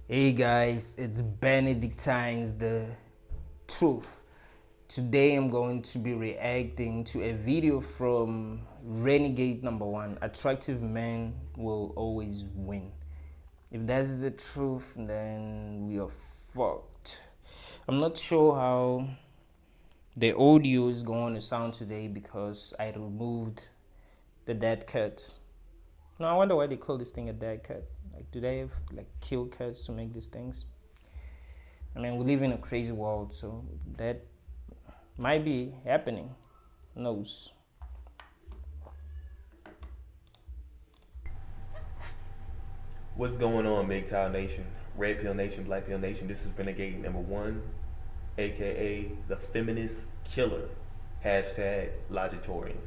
Hey guys, it's Benedictines the Truth. Today I'm going to be reacting to a video from Renegade number 1. Attractive men will always win. If that's the truth, then we are fucked. I'm not sure how the audio is going to sound today because I removed the dead cut. No, I wonder why they call this thing a dead cut. Like, do they have like kill cuts to make these things? I mean, we live in a crazy world, so that might be happening. Who knows? What's going on, Big Tile Nation, Red Pill Nation, Black Pill Nation? This is Renegade number 1, aka the Feminist Killer. Hashtag Logitorian.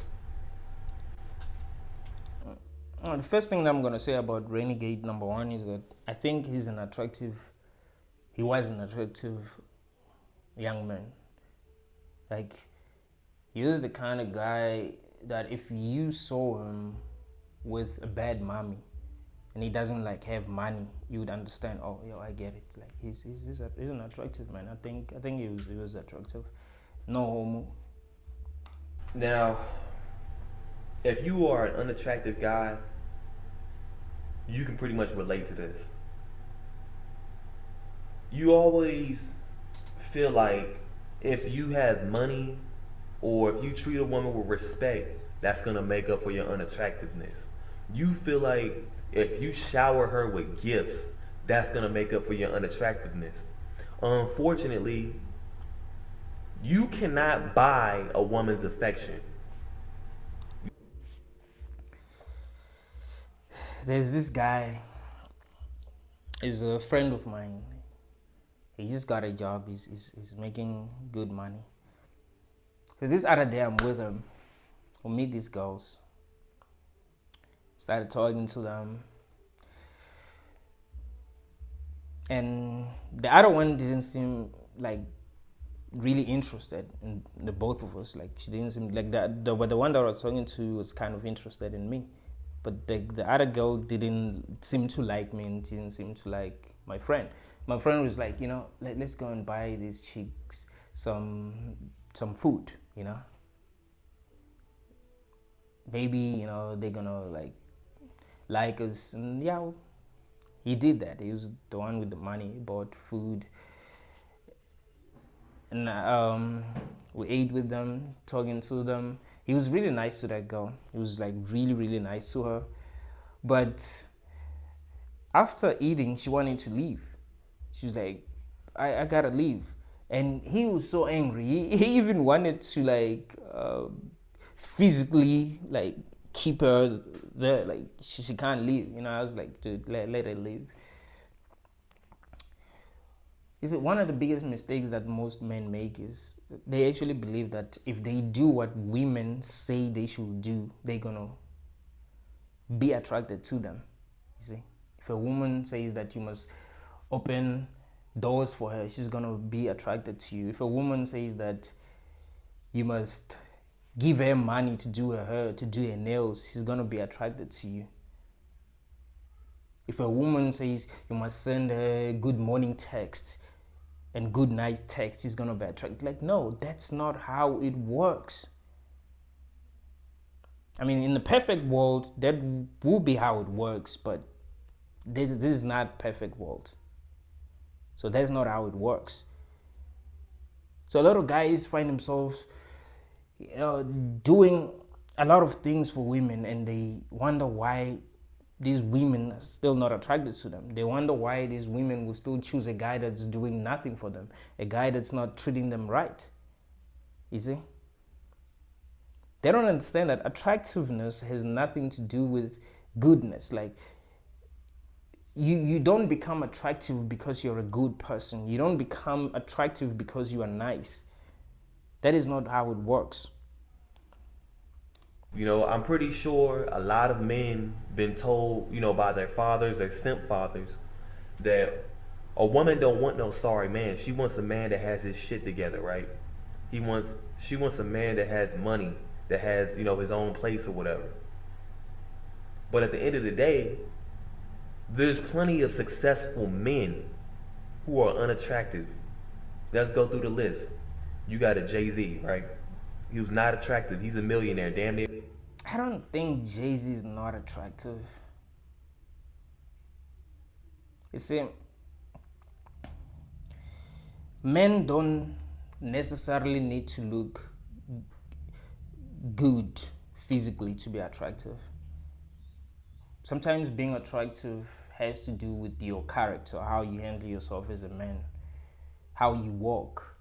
The first thing that I'm gonna say about Renegade number 1 is that I think he was an attractive young man. Like, he was the kind of guy that if you saw him with a bad mommy and he doesn't like have money, you would understand. Oh, yo, I get it. Like, he's an attractive man. I think he was attractive. No homo. Now, if you are an unattractive guy, you can pretty much relate to this. You always feel like if you have money or if you treat a woman with respect, that's gonna make up for your unattractiveness. You feel like if you shower her with gifts, that's gonna make up for your unattractiveness. Unfortunately, you cannot buy a woman's affection. There's this guy, he's a friend of mine. He just got a job, he's making good money. Because this other day I'm with him, we meet these girls. Started talking to them. And the other one didn't seem like really interested in the both of us. Like, she didn't seem like that. But the one that I was talking to was kind of interested in me. But the other girl didn't seem to like me and didn't seem to like my friend. My friend was like, let's go and buy these chicks some food, Maybe, they're gonna like us. And yeah, he did that. He was the one with the money. He bought food. And we ate with them, talking to them. He was really nice to that girl. He was like really, really nice to her. But after eating, she wanted to leave. She was like, I gotta leave. And he was so angry. He even wanted to physically keep her there. Like, she can't leave. I was like, dude, let her leave. Is it one of the biggest mistakes that most men make is they actually believe that if they do what women say they should do, they're gonna be attracted to them. You see, if a woman says that you must open doors for her, she's gonna be attracted to you. If a woman says that you must give her money to do her hair, to do her nails, she's gonna be attracted to you. If a woman says you must send her good morning text and good night text, she's gonna be attracted. Like, no, that's not how it works. I mean, in the perfect world, that will be how it works, but this is not perfect world. So that's not how it works. So a lot of guys find themselves, doing a lot of things for women, and they wonder why these women are still not attracted to them. They wonder why these women will still choose a guy that's doing nothing for them, a guy that's not treating them right. You see? They don't understand that attractiveness has nothing to do with goodness. Like, you don't become attractive because you're a good person. You don't become attractive because you are nice. That is not how it works. I'm pretty sure a lot of men been told, by their fathers, their simp fathers, that a woman don't want no sorry man. She wants a man that has his shit together, right? She wants a man that has money, that has, his own place or whatever. But at the end of the day, There's plenty of successful men who are unattractive. Let's go through the list. You got a Jay-Z, right? He was not attractive. He's a millionaire, damn near. I don't think Jay-Z is not attractive. You see, men don't necessarily need to look good physically to be attractive. Sometimes being attractive has to do with your character, how you handle yourself as a man, how you walk,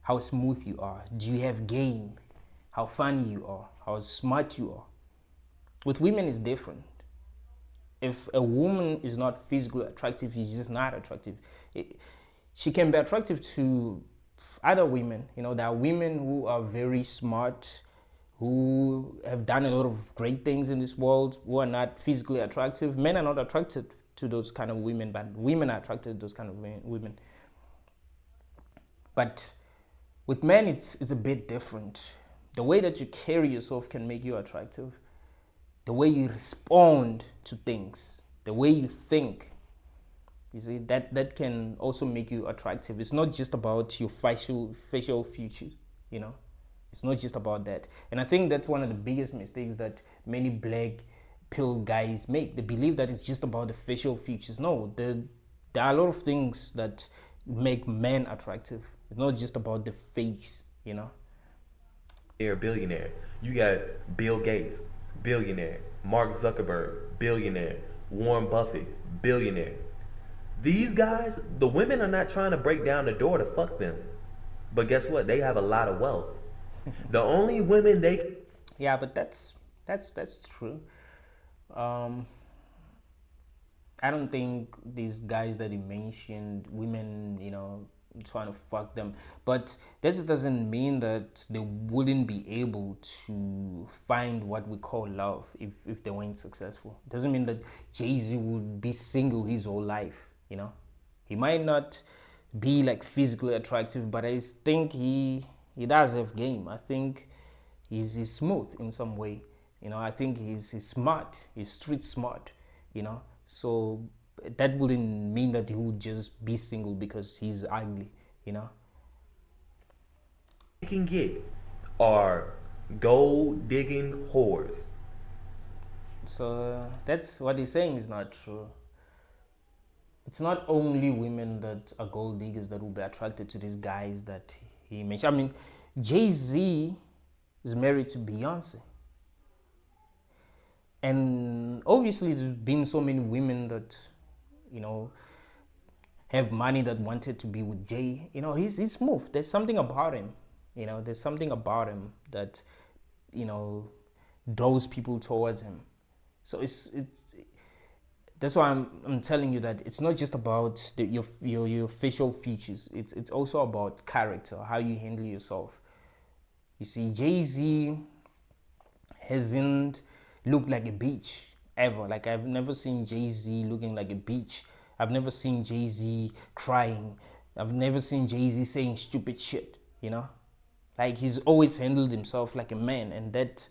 how smooth you are, do you have game, how funny you are, how smart you are. With women, it's different. If a woman is not physically attractive, she's just not attractive. She can be attractive to other women. You know, there are women who are very smart, who have done a lot of great things in this world, who are not physically attractive. Men are not attracted to those kind of women, but women are attracted to those kind of women. But with men, it's a bit different. The way that you carry yourself can make you attractive. The way you respond to things, the way you think, you see, that can also make you attractive. It's not just about your facial features, you know. It's not just about that. And I think that's one of the biggest mistakes that many black pill guys make. They believe that it's just about the facial features. No, there are a lot of things that make men attractive. It's not just about the face, you know. You're a billionaire. You got Bill Gates, billionaire. Mark Zuckerberg, billionaire. Warren Buffett, billionaire. These guys, the women are not trying to break down the door to fuck them. But guess what? They have a lot of wealth. The only women they... Yeah, but that's true. I don't think these guys that he mentioned, women, you know, trying to fuck them. But this doesn't mean that they wouldn't be able to find what we call love if they weren't successful. It doesn't mean that Jay-Z would be single his whole life, you know. He might not be like physically attractive, but I think he does have game. I think he's smooth in some way. You know, I think he's smart. He's street smart, you know. So that wouldn't mean that he would just be single because he's ugly, you know. You can get are gold digging whores. So that's what he's saying is not true. It's not only women that are gold diggers that will be attracted to these guys that he mentioned. I mean, Jay-Z is married to Beyonce. And obviously there's been so many women that, you know, have money that wanted to be with Jay. You know, he's smooth. There's something about him. You know, there's something about him that, you know, draws people towards him. So that's why I'm telling you that it's not just about your facial features. It's also about character, how you handle yourself. You see, Jay-Z hasn't looked like a beach ever. Like, I've never seen Jay-Z looking like a beach. I've never seen Jay-Z crying. I've never seen Jay-Z saying stupid shit, you know. Like, he's always handled himself like a man, and that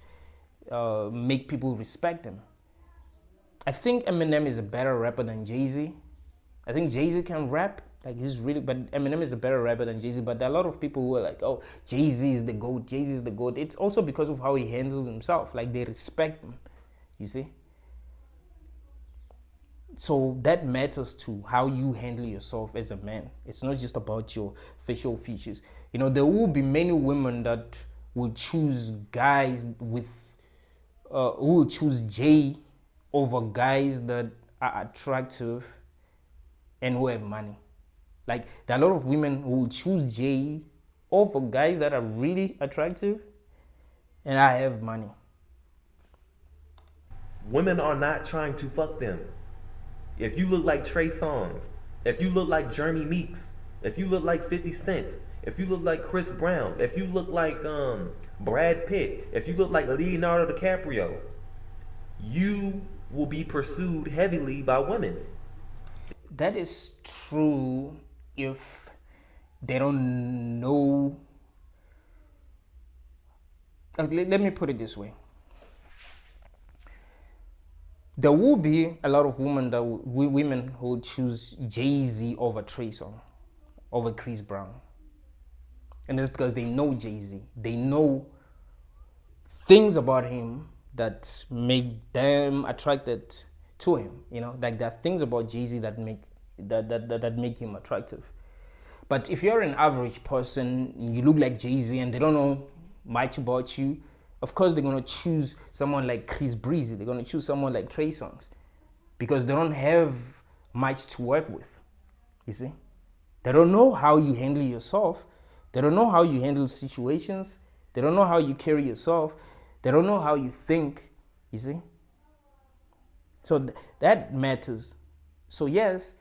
make people respect him. I think Eminem is a better rapper than Jay-Z. I think Jay-Z can rap, like he's really, but Eminem is a better rapper than Jay-Z. But there are a lot of people who are like, oh, Jay-Z is the GOAT, Jay-Z is the GOAT. It's also because of how he handles himself. Like, they respect him, you see. So that matters too, how you handle yourself as a man. It's not just about your facial features. You know, there will be many women that will choose guys with, who will choose Jay over guys that are attractive and who have money. Like, there are a lot of women who will choose Jay over guys that are really attractive and I have money. Women are not trying to fuck them. If you look like Trey Songz, if you look like Jeremy Meeks, if you look like 50 Cent, if you look like Chris Brown, if you look like Brad Pitt, if you look like Leonardo DiCaprio, you will be pursued heavily by women. That is true if they don't know. Let me put it this way. There will be a lot of women women who will choose Jay-Z over Trey Songz, over Chris Brown. And that's because they know Jay-Z. They know things about him that make them attracted to him. You know, like there are things about Jay-Z that make him attractive. But if you're an average person, you look like Jay-Z and they don't know much about you, of course they're gonna choose someone like Chris Breezy. They're gonna choose someone like Trey Songz because they don't have much to work with. You see, they don't know how you handle yourself. They don't know how you handle situations. They don't know how you carry yourself. They don't know how you think. You see, so that matters. So yes,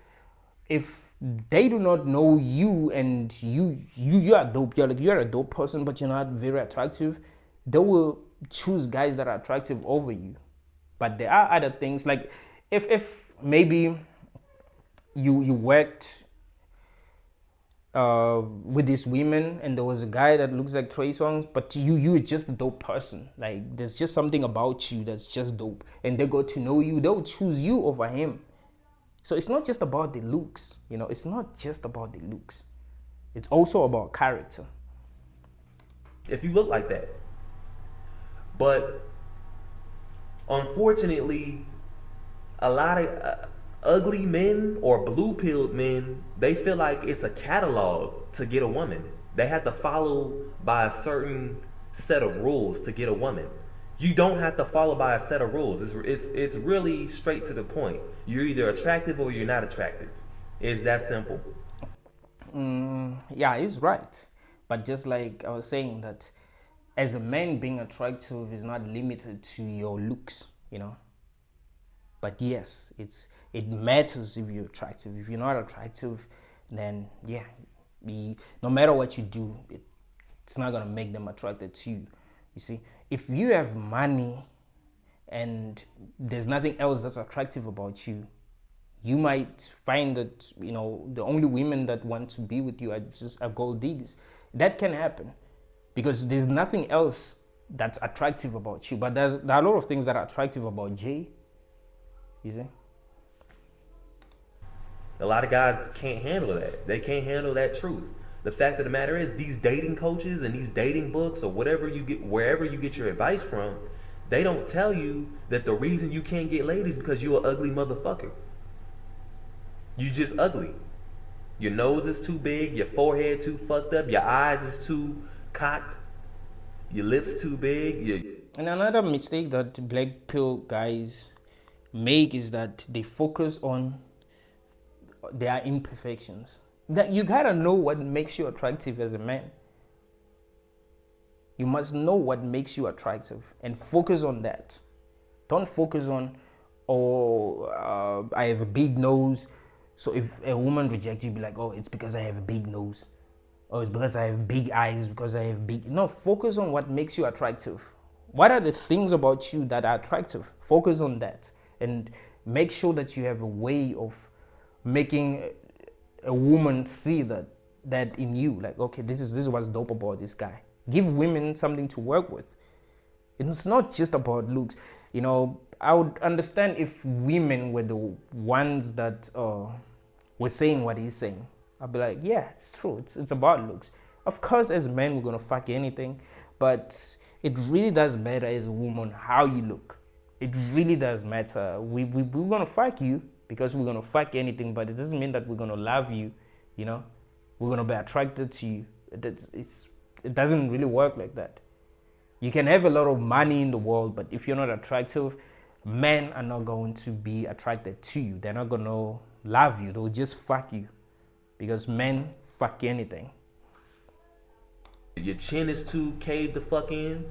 if they do not know you and you are dope, you're a dope person, but you're not very attractive, they will choose guys that are attractive over you. But there are other things, like if maybe you worked with these women and there was a guy that looks like Trey Songz, but you're just a dope person. Like there's just something about you that's just dope, and they got to know you, they'll choose you over him. So it's not just about the looks, you know, it's not just about the looks. It's also about character. If you look like that. But unfortunately, a lot of ugly men or blue-pilled men, they feel like it's a catalog to get a woman. They have to follow by a certain set of rules to get a woman. You don't have to follow by a set of rules. It's really straight to the point. You're either attractive or you're not attractive. It's that simple. Yeah, he's right. But just like I was saying, that as a man, being attractive is not limited to your looks, you know. But yes, it matters if you're attractive. If you're not attractive, then yeah, no matter what you do, it's not gonna make them attracted to you. You see, if you have money and there's nothing else that's attractive about you, you might find that, you know, the only women that want to be with you are gold diggers. That can happen because there's nothing else that's attractive about you. But there are a lot of things that are attractive about Jay. You see? A lot of guys can't handle that. They can't handle that truth. The fact of the matter is, these dating coaches and these dating books or whatever you get, wherever you get your advice from, they don't tell you that the reason you can't get laid is because you're an ugly motherfucker. You just ugly. Your nose is too big, your forehead too fucked up, your eyes is too cocked, your lips too big. And another mistake that black pill guys make is that they focus on their imperfections. That you gotta know what makes you attractive as a man. You must know what makes you attractive and focus on that. Don't focus on, I have a big nose, so if a woman rejects you, be like, oh, it's because I have a big nose. Oh, it's because I have big eyes, because I have big... No, focus on what makes you attractive. What are the things about you that are attractive? Focus on that and make sure that you have a way of making a woman see that in you. Like, okay, this is what's dope about this guy. Give women something to work with. It's not just about looks. You know, I would understand if women were the ones that were saying what he's saying. I'd be like, yeah, it's true. It's about looks. Of course, as men, we're gonna fuck anything, but it really does matter as a woman how you look. It really does matter. We're gonna fuck you because we're gonna fuck anything, but it doesn't mean that we're gonna love you. You know, we're gonna be attracted to you. It doesn't really work like that. You can have a lot of money in the world, but if you're not attractive, men are not going to be attracted to you. They're not gonna love you. They'll just fuck you because men fuck anything. Your chin is too caved the fuck in.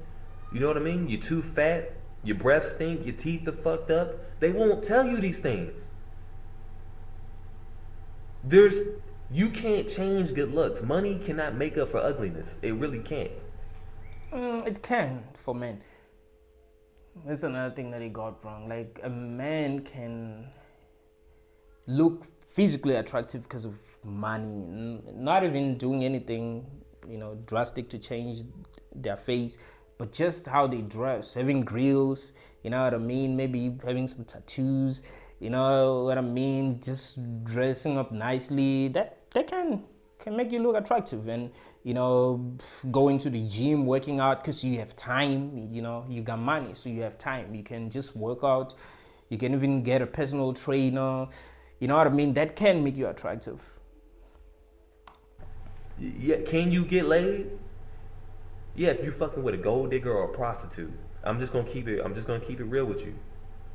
You know what I mean? You're too fat. Your breath stink. Your teeth are fucked up. They won't tell you these things. You can't change good looks. Money cannot make up for ugliness. It really can't. It can for men. That's another thing that he got wrong. Like, a man can look physically attractive because of money, not even doing anything, you know, drastic to change their face, but just how they dress, having grills, you know what I mean? Maybe having some tattoos, you know what I mean? Just dressing up nicely, that can make you look attractive. And you know, going to the gym, working out because you have time. You know, you got money, so you have time. You can just work out. You can even get a personal trainer. You know what I mean? That can make you attractive. Yeah, can you get laid? Yeah, if you fucking with a gold digger or a prostitute. I'm just gonna keep it real with you.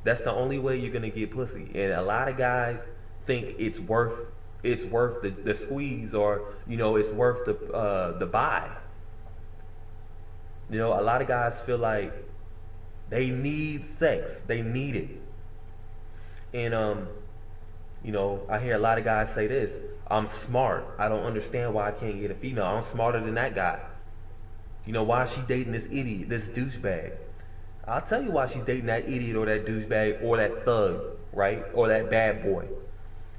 That's the only way you're gonna get pussy. And a lot of guys think it's worth the squeeze, or you know, it's worth the buy. You know, a lot of guys feel like they need sex. They need it. And you know, I hear a lot of guys say this: I'm smart. I don't understand why I can't get a female. I'm smarter than that guy. You know, why is she dating this idiot, this douchebag? I'll tell you why she's dating that idiot or that douchebag or that thug, right? Or that bad boy.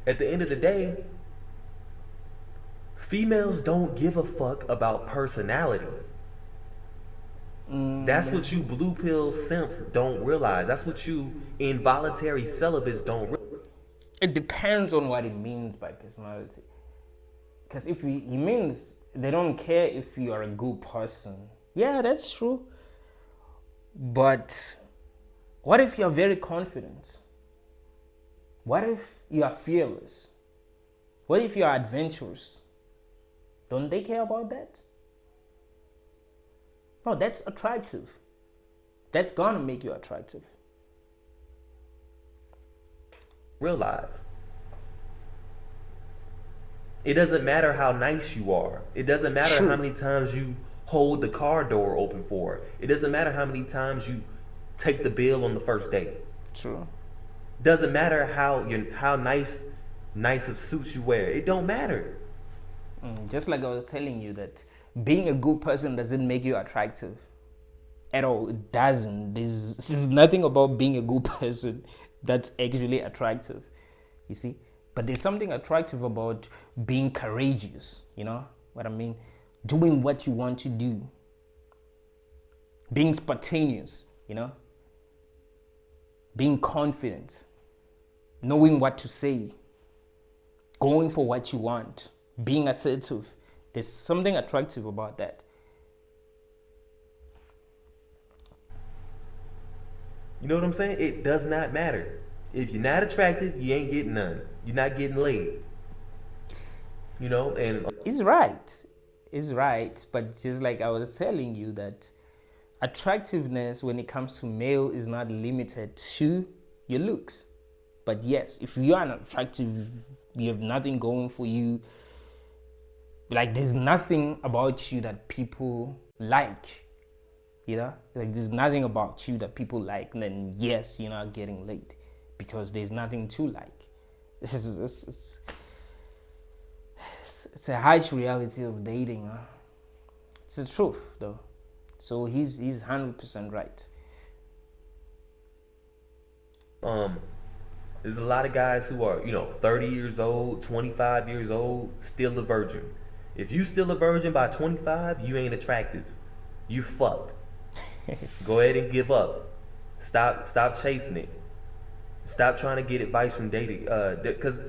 At the end of the day, females don't give a fuck about personality. That's what you blue pill simps don't realize. That's what you involuntary celibates don't realize. It depends on what it means by personality. Because if he means they don't care if you are a good person, yeah, that's true. But what if you're very confident? What if you are fearless? What if you are adventurous? Don't they care about that? No, that's attractive. That's gonna make you attractive. Realize. It doesn't matter how nice you are. It doesn't matter how many times you hold the car door open for her. It doesn't matter how many times you take the bill on the first date. True. Doesn't matter how nice of suits you wear. It don't matter. Just like I was telling you that being a good person doesn't make you attractive at all. It doesn't. This is nothing about being a good person that's actually attractive. You see? But there's something attractive about being courageous, you know what I mean? Doing what you want to do. Being spontaneous, you know? Being confident. Knowing what to say. Going for what you want. Being assertive. There's something attractive about that. You know what I'm saying? It does not matter. If you're not attractive, you ain't getting none. You're not getting laid. You know, and He's right. He's right. But just like I was telling you that attractiveness when it comes to male is not limited to your looks. But yes, if you are not attractive, you have nothing going for you. Like there's nothing about you that people like. You know? Like there's nothing about you that people like, and then yes, you're not getting laid. Because there's nothing to like. It's a harsh reality of dating. Huh? It's the truth, though. So he's 100% right. There's a lot of guys who are, 30 years old, 25 years old, still a virgin. If you still a virgin by 25, you ain't attractive. You fucked. Go ahead and give up. Stop chasing it. Stop trying to get advice from dating, because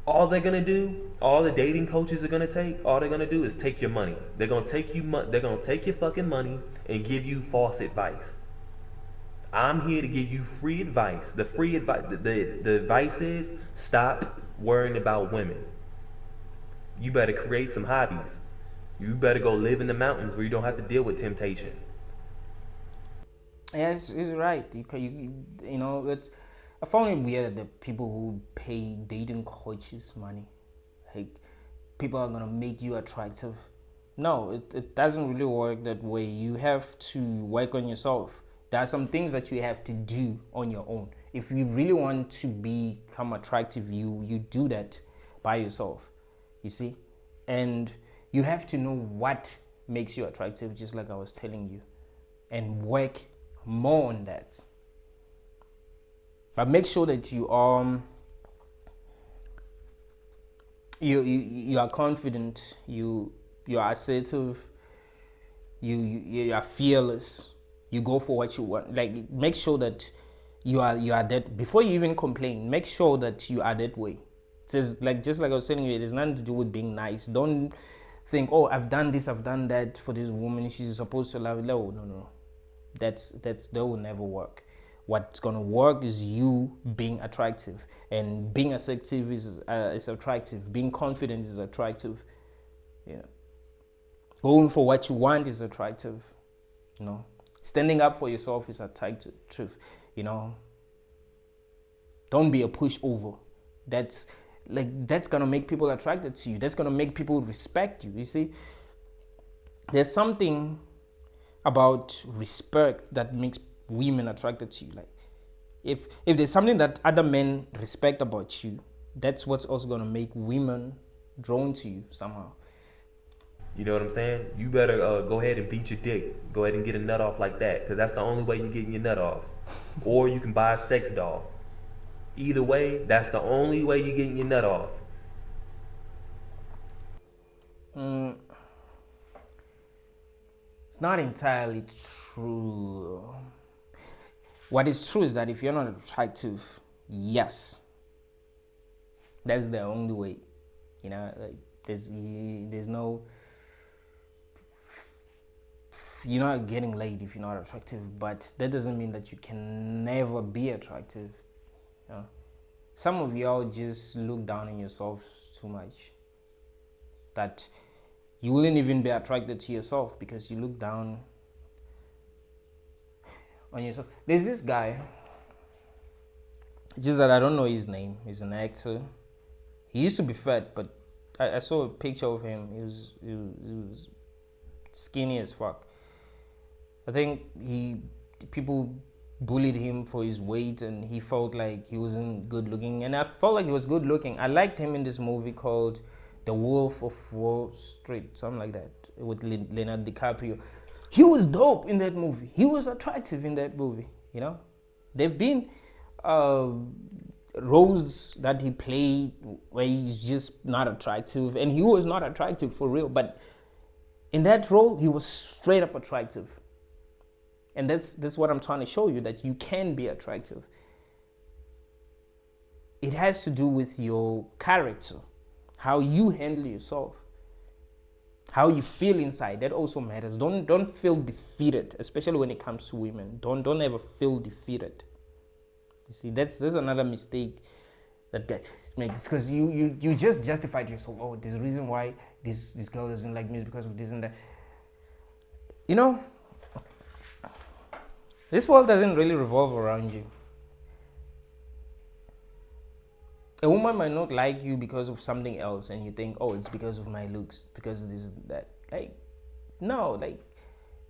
all they're gonna do, all the dating coaches are gonna take, all they're gonna do is take your money. They're gonna take your fucking money and give you false advice. I'm here to give you free advice. The free advice, the advice is stop worrying about women. You better create some hobbies. You better go live in the mountains where you don't have to deal with temptation. Yes, he's right. You know, I found it weird that people who pay dating coaches money, like people are gonna make you attractive. No, it doesn't really work that way. You have to work on yourself. There are some things that you have to do on your own. If you really want to become attractive, you do that by yourself. You see, and you have to know what makes you attractive, just like I was telling you, and work more on that. But make sure that you are confident, you are assertive, you are fearless, You go for what you want. Like, make sure that you are that, before you even complain, make sure that you are that way. It says, like, just like I was telling you, it has nothing to do with being nice. Don't think, oh, I've done this, I've done that for this woman, she's supposed to love. No. That will never work. What's gonna work is you being attractive, and being assertive is attractive. Being confident is attractive. Yeah. Going for what you want is attractive. Standing up for yourself is attractive. Don't be a pushover. That's gonna make people attracted to you. That's gonna make people respect you. You see, there's something about respect that makes women attracted to you. Like, if there's something that other men respect about you, that's what's also gonna make women drawn to you somehow. You know what I'm saying? You better go ahead and beat your dick. Go ahead and get a nut off like that, because that's the only way you're getting your nut off. Or you can buy a sex doll. Either way, that's the only way you're getting your nut off. It's not entirely true. What is true is that if you're not attractive, yes, that's the only way. Like, there's no, you're not getting laid if you're not attractive, but that doesn't mean that you can never be attractive. Some of y'all just look down on yourselves too much, that you wouldn't even be attracted to yourself because you look down on yourself. There's this guy, just that I don't know his name. He's an actor. He used to be fat, but I saw a picture of him. He was skinny as fuck. I think people bullied him for his weight, and he felt like he wasn't good looking, and I felt like he was good looking. I liked him in this movie called The Wolf of Wall Street, something like that, with Leonardo DiCaprio. He was dope in that movie. He was attractive in that movie. There've been roles that he played where he's just not attractive, and he was not attractive for real, but in that role he was straight up attractive. And that's what I'm trying to show you, that you can be attractive. It has to do with your character, how you handle yourself, how you feel inside. That also matters. Don't feel defeated, especially when it comes to women. Don't ever feel defeated. You see, that's another mistake that guy makes, because you just justified yourself. Oh, there's a reason why this girl doesn't like me because of this and that. This world doesn't really revolve around you. A woman might not like you because of something else, and you think, oh, it's because of my looks, because of this and that. Like, no, like,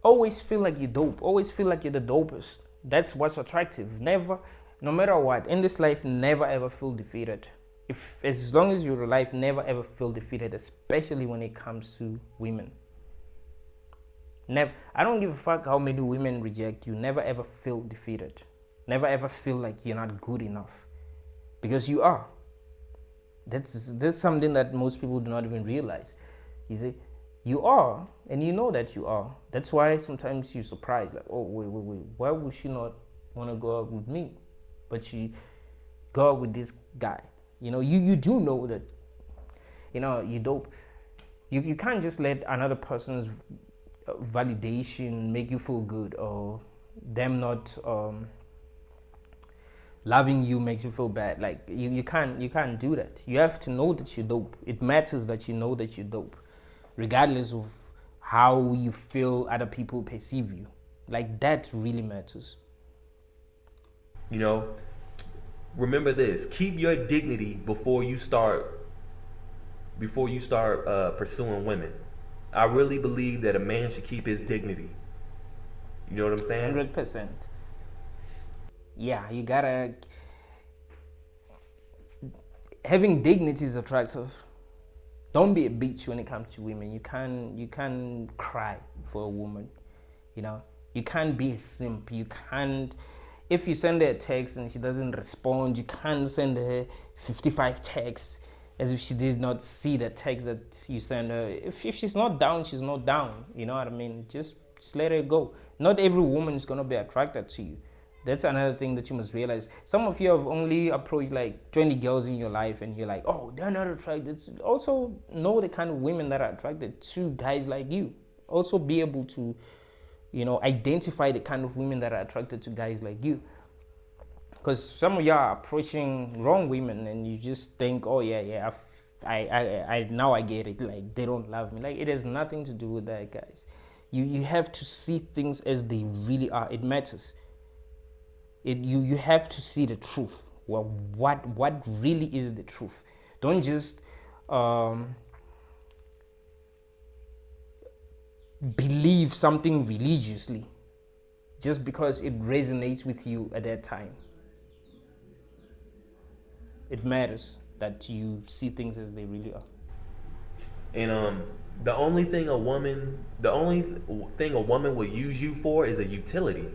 always feel like you're dope. Always feel like you're the dopest. That's what's attractive. Never, no matter what, in this life, never ever feel defeated. As long as you're alive, never ever feel defeated, especially when it comes to women. Never. I don't give a fuck how many women reject you. Never ever feel defeated. Never ever feel like you're not good enough, because you are. That's something that most people do not even realize. You see, you are, and you know that you are. That's why sometimes you're surprised, like, oh, wait, why would she not want to go out with me, but she go out with this guy? You do know that, you dope. You can't just let another person's validation make you feel good, or them not loving you makes you feel bad. Like, you can't do that. You have to know that you're dope. It matters that you know that you're dope, regardless of how you feel other people perceive you. Like, that really matters. Remember this: keep your dignity before you start pursuing women. I really believe that a man should keep his dignity. You know what I'm saying? 100%. Yeah, you gotta. Having dignity is attractive. Don't be a bitch when it comes to women. You can't cry for a woman. You can't be a simp. You can't. If you send her a text and she doesn't respond, you can't send her 55 texts as if she did not see the text that you send her. If she's not down, she's not down. You know what I mean? Just just let it go. Not every woman is gonna be attracted to you. That's another thing that you must realize. Some of you have only approached like 20 girls in your life and you're like, oh, they're not attracted. Also know the kind of women that are attracted to guys like you. Also be able to, identify the kind of women that are attracted to guys like you. Because some of y'all are approaching wrong women and you just think, oh yeah, I now I get it. Like they don't love me. Like it has nothing to do with that, guys. You have to see things as they really are. It matters. You have to see the truth. Well, what really is the truth? Don't just believe something religiously just because it resonates with you at that time. It matters that you see things as they really are. And the only thing a woman will use you for is a utility.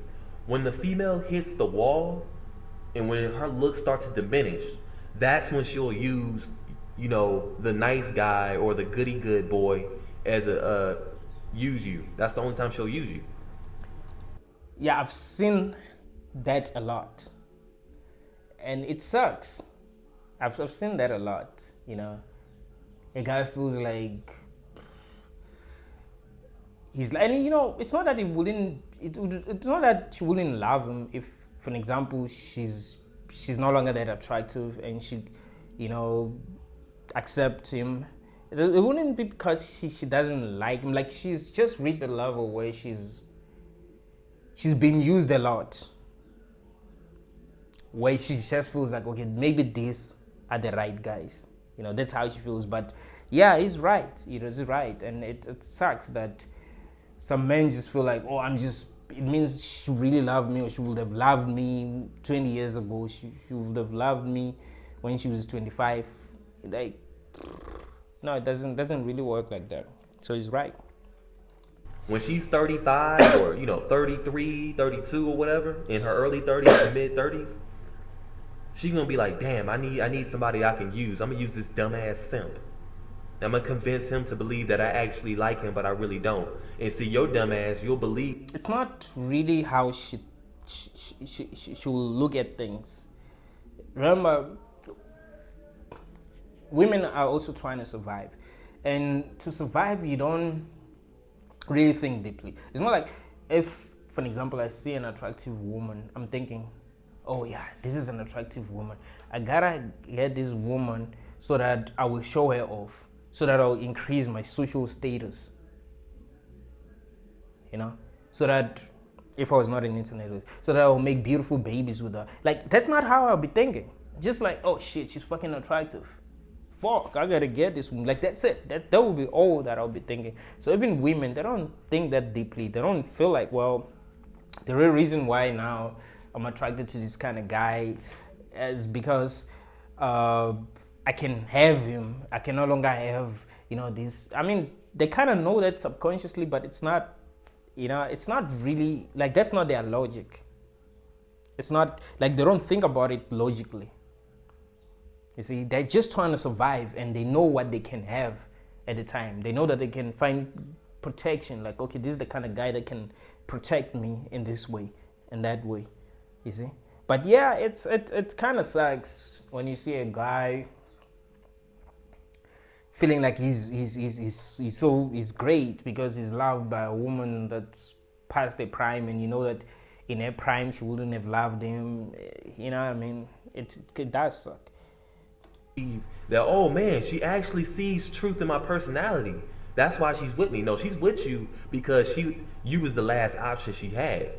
When the female hits the wall and when her looks start to diminish, that's when she'll use, the nice guy or the goody good boy as use you. That's the only time she'll use you. Yeah, I've seen that a lot. And it sucks. I've seen that a lot, A guy feels like he's like, and it's not that it's not that she wouldn't love him if, for an example, she's no longer that attractive and she, accept him. It wouldn't be because she doesn't like him. Like she's just reached a level where she's been used a lot. Where she just feels like, okay, maybe these are the right guys. That's how she feels. But yeah, he's right. He's right. And it sucks that some men just feel like, oh, it means she really loved me, or she would have loved me 20 years ago. She would have loved me when she was 25. Like, no, it doesn't really work like that. So he's right. When she's 35 or, 33, 32 or whatever, in her early 30s and mid 30s, she's going to be like, damn, I need somebody I can use. I'm going to use this dumbass simp. I'm going to convince him to believe that I actually like him, but I really don't. And see, your dumb ass, you'll believe. It's not really how she will look at things. Remember, women are also trying to survive. And to survive, you don't really think deeply. It's not like if, for example, I see an attractive woman, I'm thinking, oh yeah, this is an attractive woman. I gotta get this woman so that I will show her off. So that I'll increase my social status, so that if I was not an internet, so that I'll make beautiful babies with her. Like, that's not how I'll be thinking. Just like, oh shit, she's fucking attractive. Fuck, I gotta get this woman. Like, that's it. That will be all that I'll be thinking. So even women, they don't think that deeply. They don't feel like, well, the real reason why now I'm attracted to this kind of guy is because I can have him. I can no longer have, this. I mean, they kind of know that subconsciously, but it's not, it's not really, like, that's not their logic. It's not, like, they don't think about it logically. You see, they're just trying to survive and they know what they can have at the time. They know that they can find protection. Like, okay, this is the kind of guy that can protect me in this way and that way, you see. But yeah, it kind of sucks when you see a guy feeling like he's great because he's loved by a woman that's past their prime, and you know that in her prime she wouldn't have loved him. What I mean? It does suck. That, oh man, she actually sees truth in my personality. That's why she's with me. No, she's with you because you was the last option she had.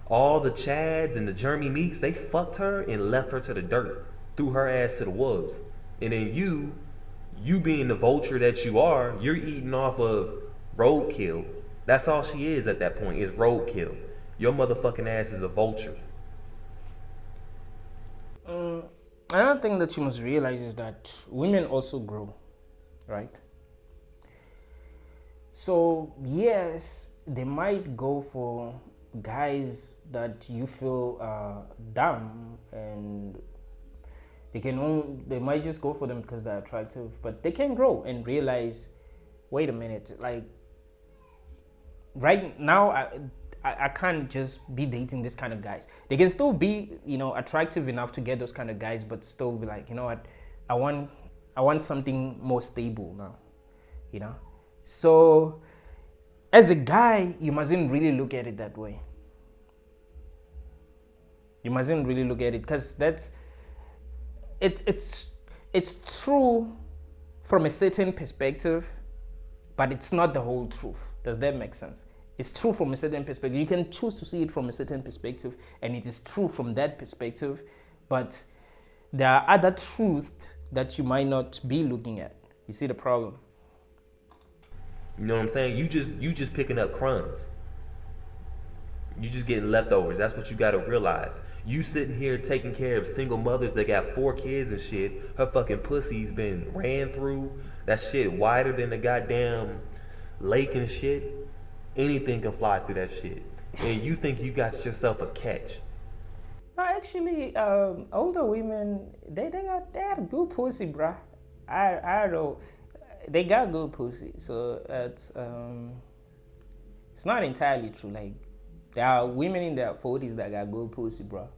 All the Chads and the Jeremy Meeks, they fucked her and left her to the dirt, threw her ass to the wolves. And then you being the vulture that you are, you're eating off of roadkill. That's all she is at that point, is roadkill. Your motherfucking ass is a vulture. Another thing that you must realize is that women also grow, right? So yes, they might go for guys that you feel dumb, and they might just go for them because they're attractive, but they can grow and realize, wait a minute, like, right now, I can't just be dating this kind of guys. They can still be, attractive enough to get those kind of guys, but still be like, you know what, I want I want something more stable now, you know. So as a guy, you mustn't really look at it that way. You mustn't really look at it because it's true from a certain perspective, but it's not the whole truth. Does that make sense? It's true from a certain perspective. You can choose to see it from a certain perspective, and it is true from that perspective, but there are other truths that you might not be looking at. You see the problem? You know what I'm saying? You just picking up crumbs. You just getting leftovers. That's what you gotta realize. You sitting here taking care of single mothers that got 4 kids and shit. Her fucking pussy's been ran through. That shit wider than the goddamn lake and shit. Anything can fly through that shit. And you think you got yourself a catch. No, actually, older women, they got good pussy, bruh. I don't know. They got good pussy. So it's not entirely true. Like, there are women in their 40s that got good pussy, bro.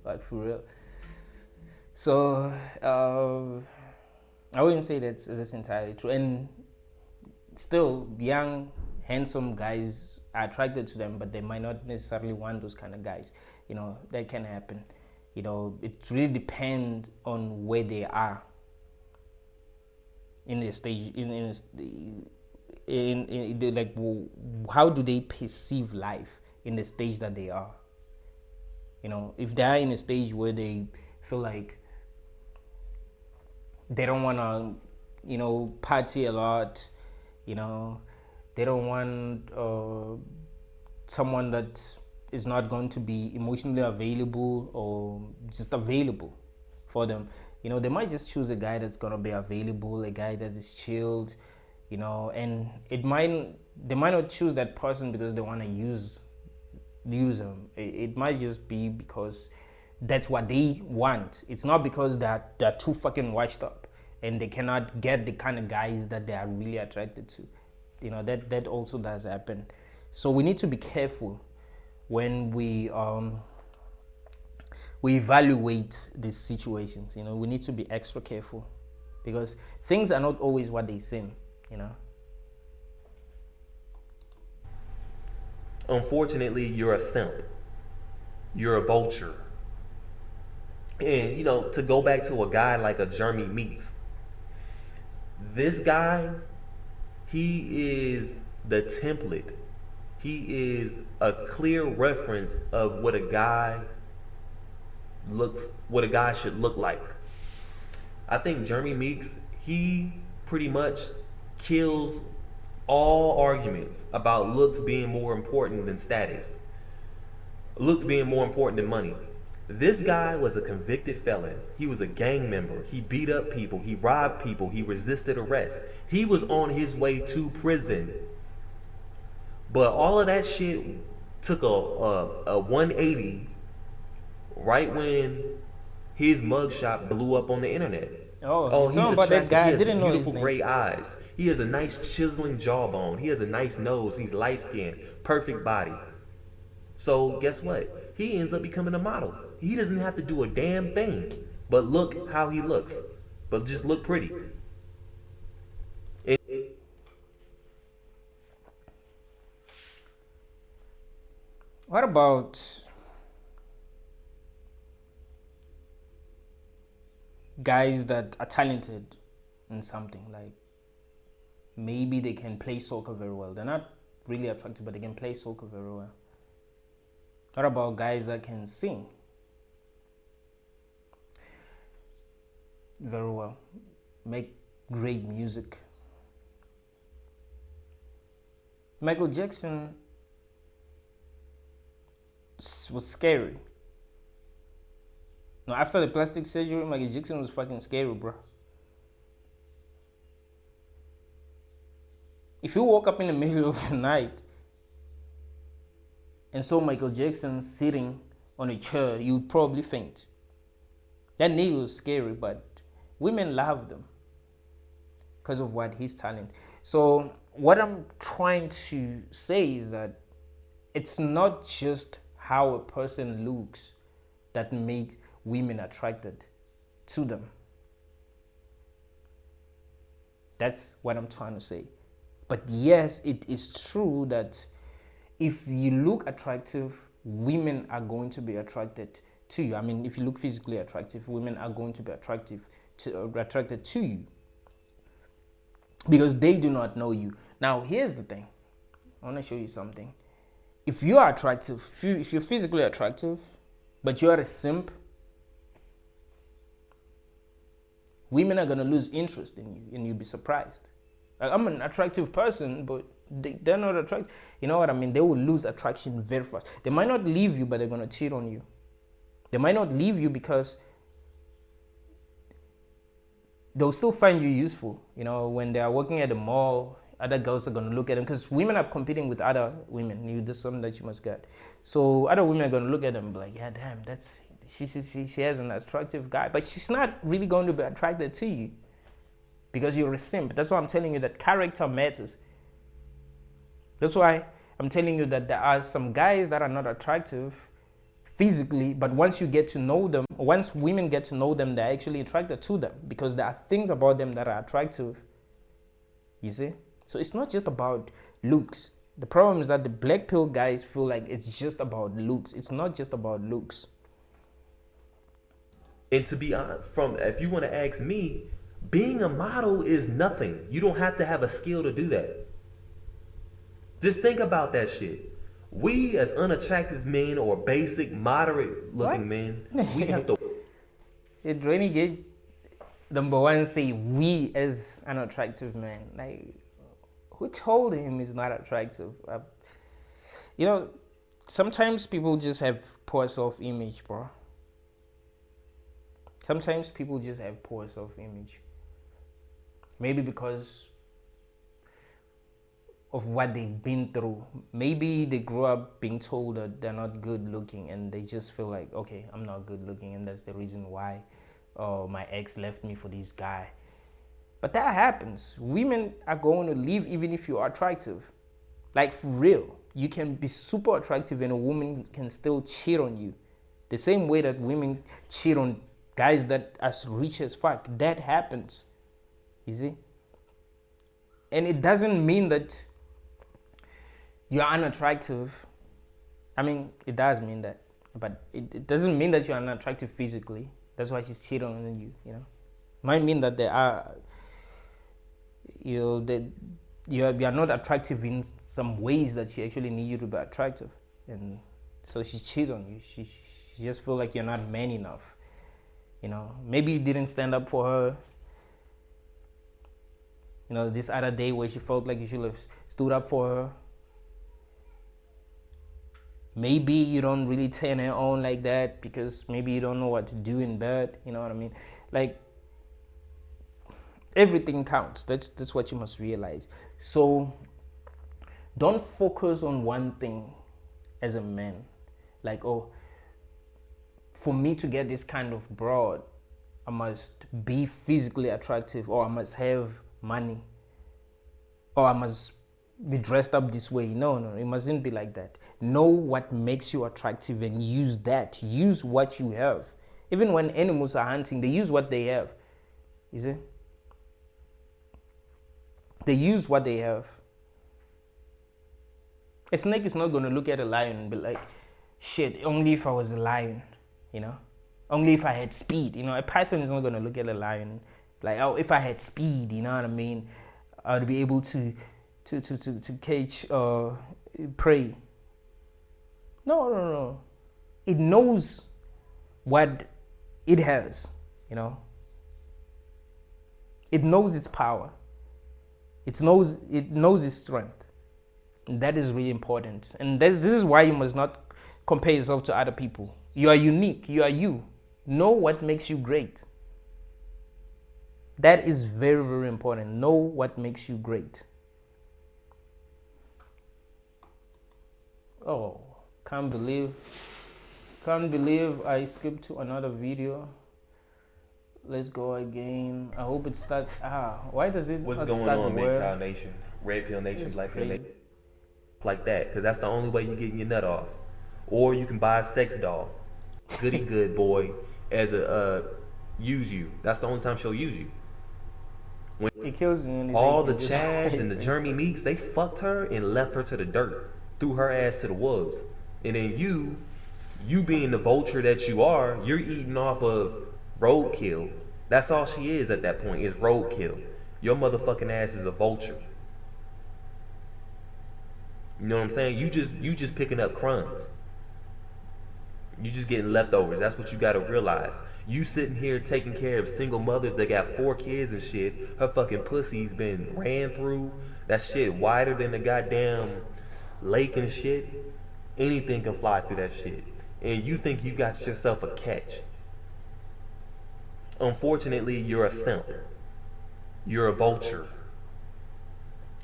Like, for real. So, I wouldn't say that's entirely true. And still, young, handsome guys are attracted to them, but they might not necessarily want those kind of guys. You know, that can happen. You know, it really depends on where they are in the stage, like, how do they perceive life in the stage that they are. You know, if they are in a stage where they feel like they don't want to, party a lot, they don't want someone that is not going to be emotionally available or just available for them. They might just choose a guy that's going to be available, a guy that is chilled, and they might not choose that person because they want to use them. It might just be because that's what they want. It's not because they're too fucking washed up and they cannot get the kind of guys that they are really attracted to. That also does happen. So we need to be careful when we evaluate these situations. We need to be extra careful because things are not always what they seem. Unfortunately, you're a simp. You're a vulture. And, to go back to a guy like a Jeremy Meeks, this guy, he is the template. He is a clear reference of what a guy should look like. I think Jeremy Meeks, he pretty much kills all arguments about looks being more important than status, looks being more important than money. This guy was a convicted felon. He was a gang member. He beat up people. He robbed people. He resisted arrest. He was on his way to prison. But all of that shit took a 180 right when his mugshot blew up on the internet. Oh, he's about that guy. He has didn't know his beautiful name. gray eyes. He has a nice chiseling jawbone. He has a nice nose. He's light skinned, perfect body. So guess what? He ends up becoming a model. He doesn't have to do a damn thing, but look how he looks. But just look pretty. What about guys that are talented in something? Like, maybe they can play soccer very well. They're not really attractive, but they can play soccer very well. What about guys that can sing very well, make great music? Michael Jackson was scary. Now, after the plastic surgery, Michael Jackson was fucking scary, bro. If you woke up in the middle of the night and saw Michael Jackson sitting on a chair, you'd probably faint. That nigga was scary, but women loved him because of what his talent. So what I'm trying to say is that it's not just how a person looks that makes women attracted to them. That's what I'm trying to say. But yes, it is true that if you look attractive, women are going to be attracted to you. I mean, if you look physically attractive, women are going to be attracted to you because they do not know you. Now, here's the thing. I want to show you something. If you are attractive, if you're physically attractive, but you're a simp, women are going to lose interest in you and you'll be surprised. Like, I'm an attractive person, but they're not attractive. You know what I mean? They will lose attraction very fast. They might not leave you, but they're going to cheat on you. They might not leave you because they'll still find you useful. You know, when they are working at the mall, other girls are going to look at them because women are competing with other women. There's something that you must get. So other women are going to look at them and be like, yeah, damn, she has an attractive guy. But she's not really going to be attracted to you because you're a simp. That's why I'm telling you that character matters. That's why I'm telling you that there are some guys that are not attractive physically, but once you get to know them, once women get to know them, they're actually attracted to them because there are things about them that are attractive. You see? So it's not just about looks. The problem is that the black pill guys feel like it's just about looks. It's not just about looks. And to be honest, if you want to ask me, being a model is nothing. You don't have to have a skill to do that. Just think about that shit. We as unattractive men or basic, moderate looking men, we have to. It Renegade #1 say we as unattractive men. Like, who told him he's not attractive? You know, sometimes people just have poor self-image, bro. Sometimes people just have poor self-image. Maybe because of what they've been through. Maybe they grew up being told that they're not good looking and they just feel like, okay, I'm not good looking and that's the reason why my ex left me for this guy. But that happens. Women are going to leave even if you are attractive. Like, for real. You can be super attractive and a woman can still cheat on you. The same way that women cheat on guys that are rich as fuck. That happens. You see? And it doesn't mean that you're unattractive. I mean, it does mean that. But it doesn't mean that you're unattractive physically. That's why she's cheating on you, you know. Might mean that there are, you know, that you're not attractive in some ways that she actually needs you to be attractive. And so she cheats on you. She just feels like you're not man enough. You know, maybe you didn't stand up for her. You know, this other day where she felt like you should have stood up for her. Maybe you don't really turn her on like that because maybe you don't know what to do in bed. You know what I mean? Like, everything counts. That's what you must realize. So don't focus on one thing as a man. Like, oh, for me to get this kind of broad, I must be physically attractive, or I must have money, or I must be dressed up this way. No, it mustn't be like that. Know what makes you attractive and use that. Use what you have. Even when animals are hunting, they use what they have. You see? They use what they have. A snake is not going to look at a lion and be like, shit, only if I was a lion, you know? Only if I had speed, you know? A python is not going to look at a lion like, oh, if I had speed, you know what I mean? I'd be able to catch prey. No. It knows what it has, you know? It knows its power. It knows its strength. And that is really important. And this is why you must not compare yourself to other people. You are unique. You are you. Know what makes you great. That is very, very important. Know what makes you great. Oh, can't believe I skipped to another video. Let's go again. I hope it starts. Why does it What's not going start on, where? MGTOW Nation, Red Pill Nation, It's Black Pill crazy. Nation, like that, because that's the only way you're getting your nut off. Or you can buy a sex doll, goody good boy, as a use you. That's the only time she'll use you. When It kills me when they say all you the can just Chads buy and the sex Jeremy toys. Meeks, they fucked her and left her to the dirt, threw her ass to the wolves, and then you being the vulture that you are, you're eating off of roadkill. That's all she is at that point, is roadkill. Your motherfucking ass is a vulture. You know what I'm saying? You just picking up crumbs. You just getting leftovers. That's what you gotta realize. You sitting here taking care of single mothers that got 4 kids and shit. Her fucking pussy's been ran through. That shit wider than the goddamn lake and shit. Anything can fly through that shit. And you think you got yourself a catch. Unfortunately, you're a simp. You're a vulture.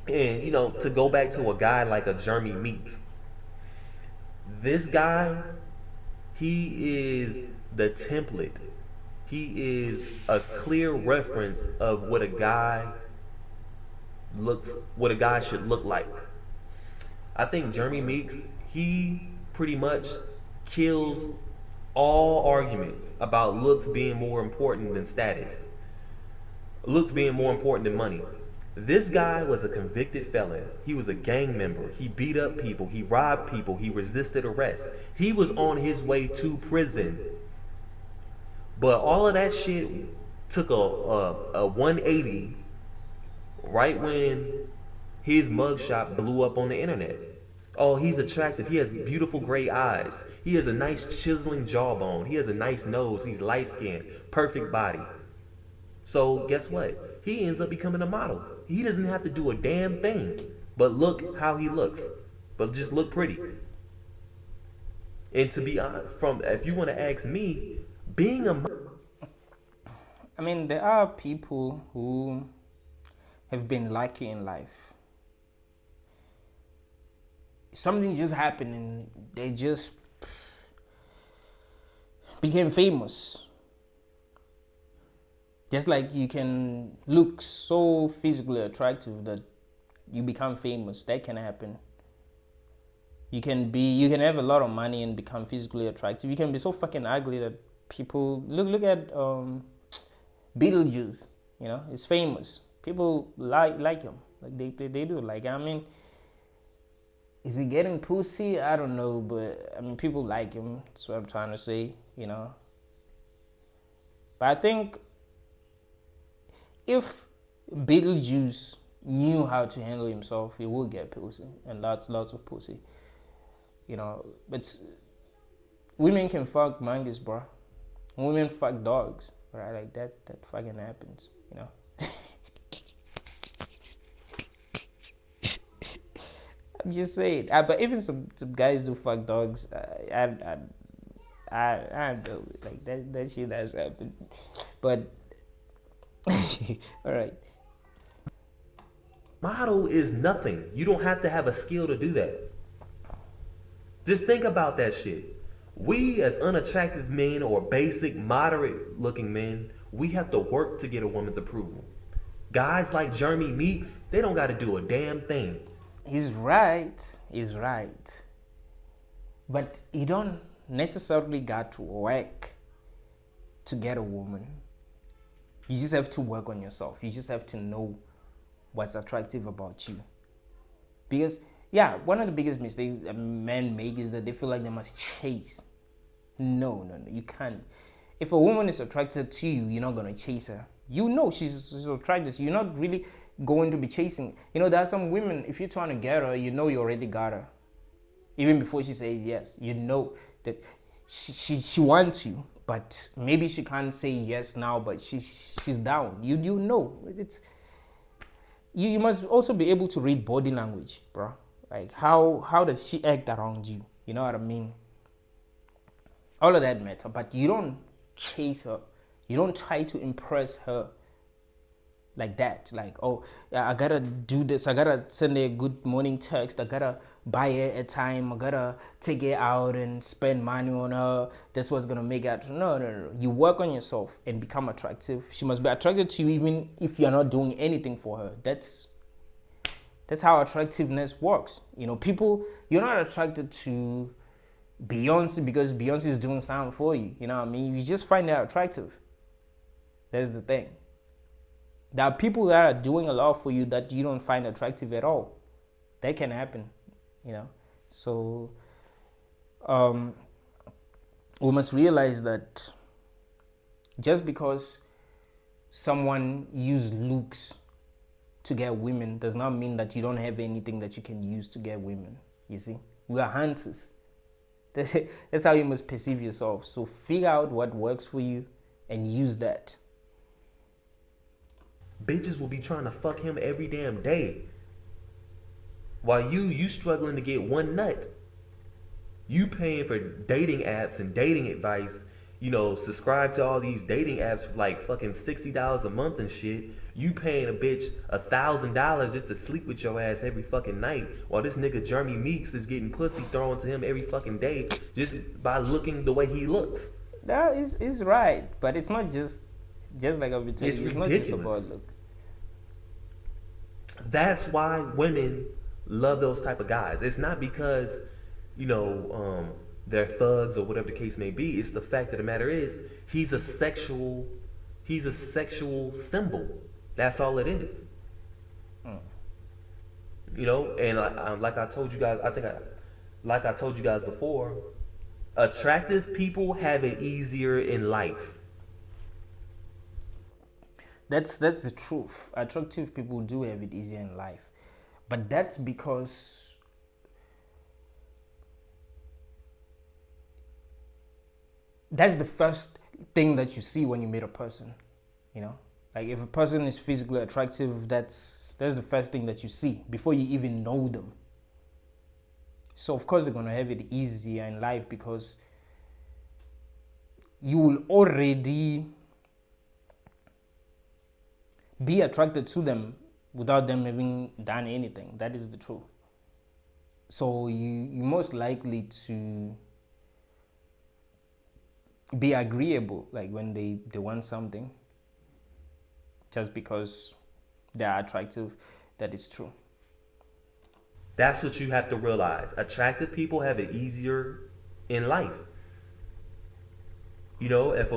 And you know, to go back to a guy like a Jeremy Meeks, this guy, he is the template. He is a clear reference of what a guy should look like. I think Jeremy Meeks, he pretty much kills all arguments about looks being more important than status. Looks being more important than money. This guy was a convicted felon. He was a gang member. He beat up people. He robbed people. He resisted arrest. He was on his way to prison. But all of that shit took a 180 right when his mugshot blew up on the internet. Oh, he's attractive. He has beautiful gray eyes. He has a nice chiseling jawbone. He has a nice nose. He's light skinned. Perfect body. So guess what? He ends up becoming a model. He doesn't have to do a damn thing but look how he looks. But just look pretty. And to be honest, if you want to ask me, being a I mean, there are people who have been lucky in life. Something just happened and they just became famous. Just like you can look so physically attractive that you become famous. That can happen. You can have a lot of money and become physically attractive. You can be so fucking ugly that people look at Beetlejuice. You know, it's famous. People like him. Like they do. Like, I mean, is he getting pussy? I don't know, but I mean, people like him. That's what I'm trying to say. You know. But I think if Beetlejuice knew how to handle himself, he would get pussy and lots of pussy. You know, but women can fuck monkeys, bro. Women fuck dogs, right? Like that fucking happens, you know. I'm just saying. But even some guys do fuck dogs. I don't know, like that shit has happened. But all right. model is nothing. You don't have to have a skill to do that. Just think about that shit. We as unattractive men or basic, moderate looking men, we have to work to get a woman's approval. Guys like Jeremy Meeks, they don't got to do a damn thing. He's right. But you don't necessarily got to work to get a woman. You just have to work on yourself. You just have to know what's attractive about you. Because, yeah, one of the biggest mistakes men make is that they feel like they must chase. No, you can't. If a woman is attracted to you, you're not going to chase her. You know she's attracted to you. You're not really going to be chasing. You know, there are some women, if you're trying to get her, you know you already got her. Even before she says yes, you know that she wants you, but maybe she can't say yes now, but she's down. You know. It's you must also be able to read body language, bro. Like how does she act around you? You know what I mean? All of that matter, but you don't chase her. You don't try to impress her. like that. Like, oh, yeah, I gotta do this. I gotta send her a good morning text. I gotta buy her a time. I gotta take her out and spend money on her. That's what's gonna make her. No. You work on yourself and become attractive. She must be attracted to you even if you're not doing anything for her. That's how attractiveness works. You know, people, you're not attracted to Beyonce because Beyonce is doing something for you. You know what I mean? You just find that attractive. That's the thing. There are people that are doing a lot for you that you don't find attractive at all. That can happen, you know. So we must realize that just because someone used looks to get women does not mean that you don't have anything that you can use to get women. You see, we are hunters. That's how you must perceive yourself. So figure out what works for you and use that. Bitches will be trying to fuck him every damn day, while you struggling to get one nut. You paying for dating apps and dating advice. You know, subscribe to all these dating apps for like fucking $60 a month and shit. You paying a bitch $1,000 just to sleep with your ass every fucking night, while this nigga Jeremy Meeks is getting pussy thrown to him every fucking day just by looking the way he looks. That is right, but it's not just like I've been telling you. It's not just about look. That's why women love those type of guys. It's not because, you know, they're thugs or whatever the case may be. It's the fact of the matter is he's a sexual symbol. That's all it is. You know, and like I told you guys, like I told you guys before, attractive people have it easier in life. That's the truth. Attractive people do have it easier in life, but that's because that's the first thing that you see when you meet a person. You know, like if a person is physically attractive, that's the first thing that you see before you even know them. So of course they're gonna have it easier in life because you will already be attracted to them without them having done anything. That is the truth. So you're most likely to be agreeable, like when they want something, just because they are attractive. That is true. That's what you have to realize. Attractive people have it easier in life. You know, if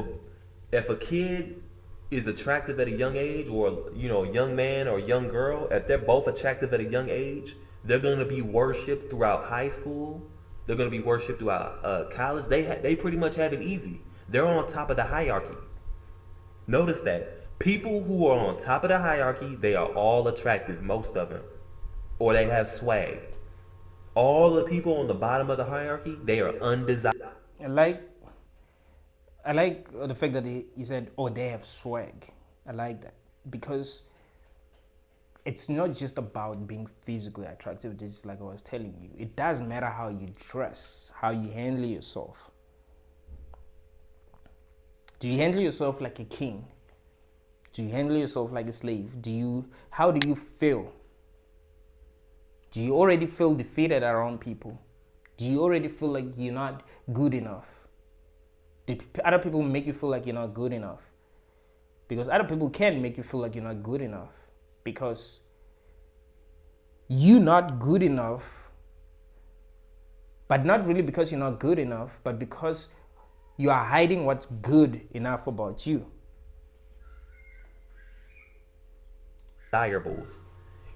a kid is attractive at a young age, or you know, young man or young girl, if they're both attractive at a young age, they're going to be worshipped throughout high school. They're going to be worshipped throughout college. They pretty much have it easy. They're on top of the hierarchy. Notice that people who are on top of the hierarchy, they are all attractive, most of them, or they have swag. All the people on the bottom of the hierarchy, they are undesirable. I like the fact that he said, oh, they have swag. I like that because it's not just about being physically attractive. This is like I was telling you. It doesn't matter how you dress, how you handle yourself. Do you handle yourself like a king? Do you handle yourself like a slave? How do you feel? Do you already feel defeated around people? Do you already feel like you're not good enough? Do other people make you feel like you're not good enough? Because other people can make you feel like you're not good enough. Because you're not good enough, but not really because you're not good enough, but because you are hiding what's good enough about you. Desirables.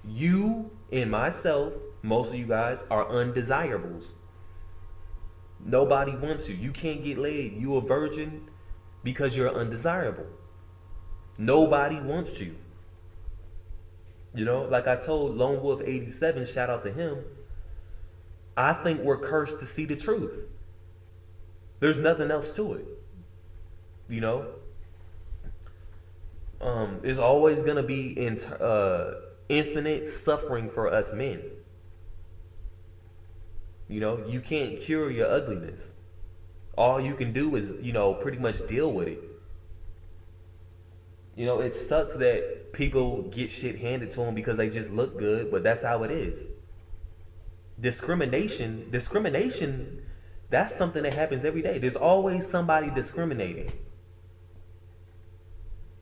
You and myself, most of you guys, are undesirables. Nobody wants you. You can't get laid. You a virgin because you're undesirable. Nobody wants you. You know, like I told Lone Wolf 87, shout out to him, I think we're cursed to see the truth. There's nothing else to it. You know? There's always going to be infinite suffering for us men. You know, you can't cure your ugliness. All you can do is, you know, pretty much deal with it. You know, it sucks that people get shit handed to them because they just look good, but that's how it is. Discrimination, that's something that happens every day. There's always somebody discriminating.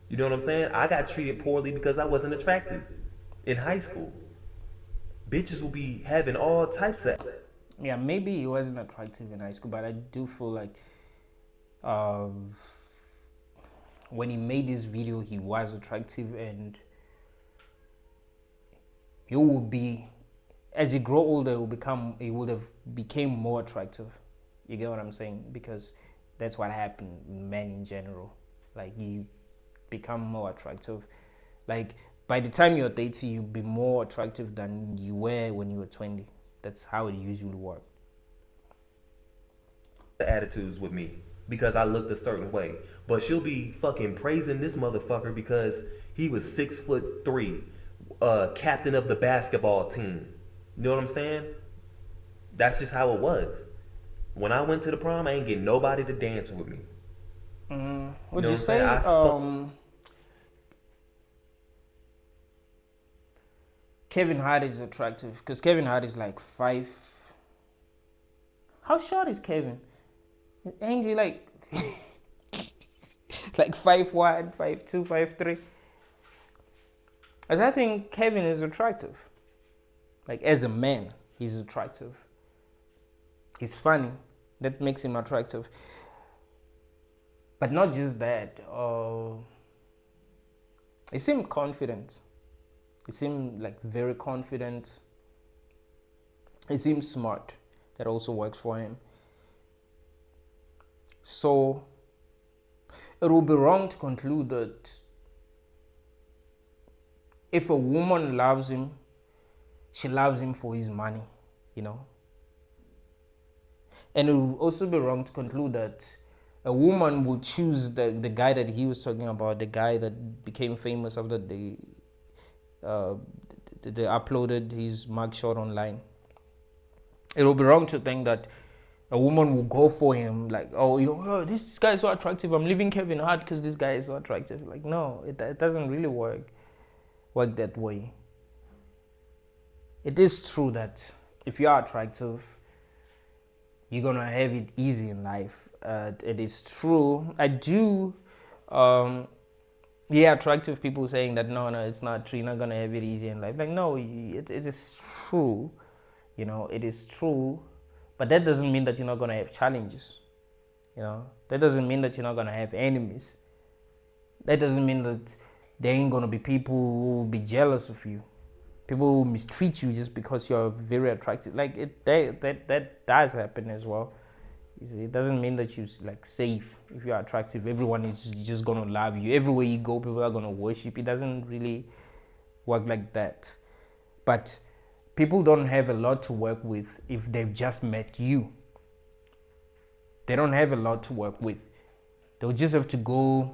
You know what I'm saying? I got treated poorly because I wasn't attractive in high school. Bitches will be having all types of. Yeah, maybe he wasn't attractive in high school, but I do feel like um, when he made this video, he was attractive, and you will be, as you grow older, he would have became more attractive. You get what I'm saying? Because that's what happened, men in general. Like, you become more attractive. Like, by the time you're 30, you'll be more attractive than you were when you were 20. That's how it usually works. Attitudes with me because I looked a certain way, but she'll be fucking praising this motherfucker because he was 6'3", captain of the basketball team. You know what I'm saying? That's just how it was. When I went to the prom, I ain't get nobody to dance with me. Would you say Kevin Hart is attractive? Because Kevin Hart is like 5. How short is Kevin? Ain't he like like 5'1", 5'2", 5'3"? As I think Kevin is attractive. Like, as a man, he's attractive. He's funny. That makes him attractive. But not just that. He seemed confident. He seemed like very confident. He seemed smart. That also works for him. So it would be wrong to conclude that if a woman loves him, she loves him for his money, you know. And it would also be wrong to conclude that a woman will choose the guy that he was talking about, the guy that became famous after they uploaded his mugshot online. It would be wrong to think that a woman will go for him like, oh, this guy is so attractive, I'm leaving Kevin Hart because this guy is so attractive. Like, no, it doesn't really work that way. It is true that if you are attractive, you're gonna have it easy in life. It is true. I do attractive people saying that no, it's not true, you're not gonna have it easy in life. Like, no, it is true. You know, it is true. But that doesn't mean that you're not going to have challenges. You know, that doesn't mean that you're not going to have enemies. That doesn't mean that there ain't going to be people who will be jealous of you. People who mistreat you just because you're very attractive. Like, that does happen as well. You see, it doesn't mean that you're like safe. If you're attractive, everyone is just going to love you. Everywhere you go, people are going to worship. It doesn't really work like that. But people don't have a lot to work with if they've just met you. They don't have a lot to work with. They'll just have to go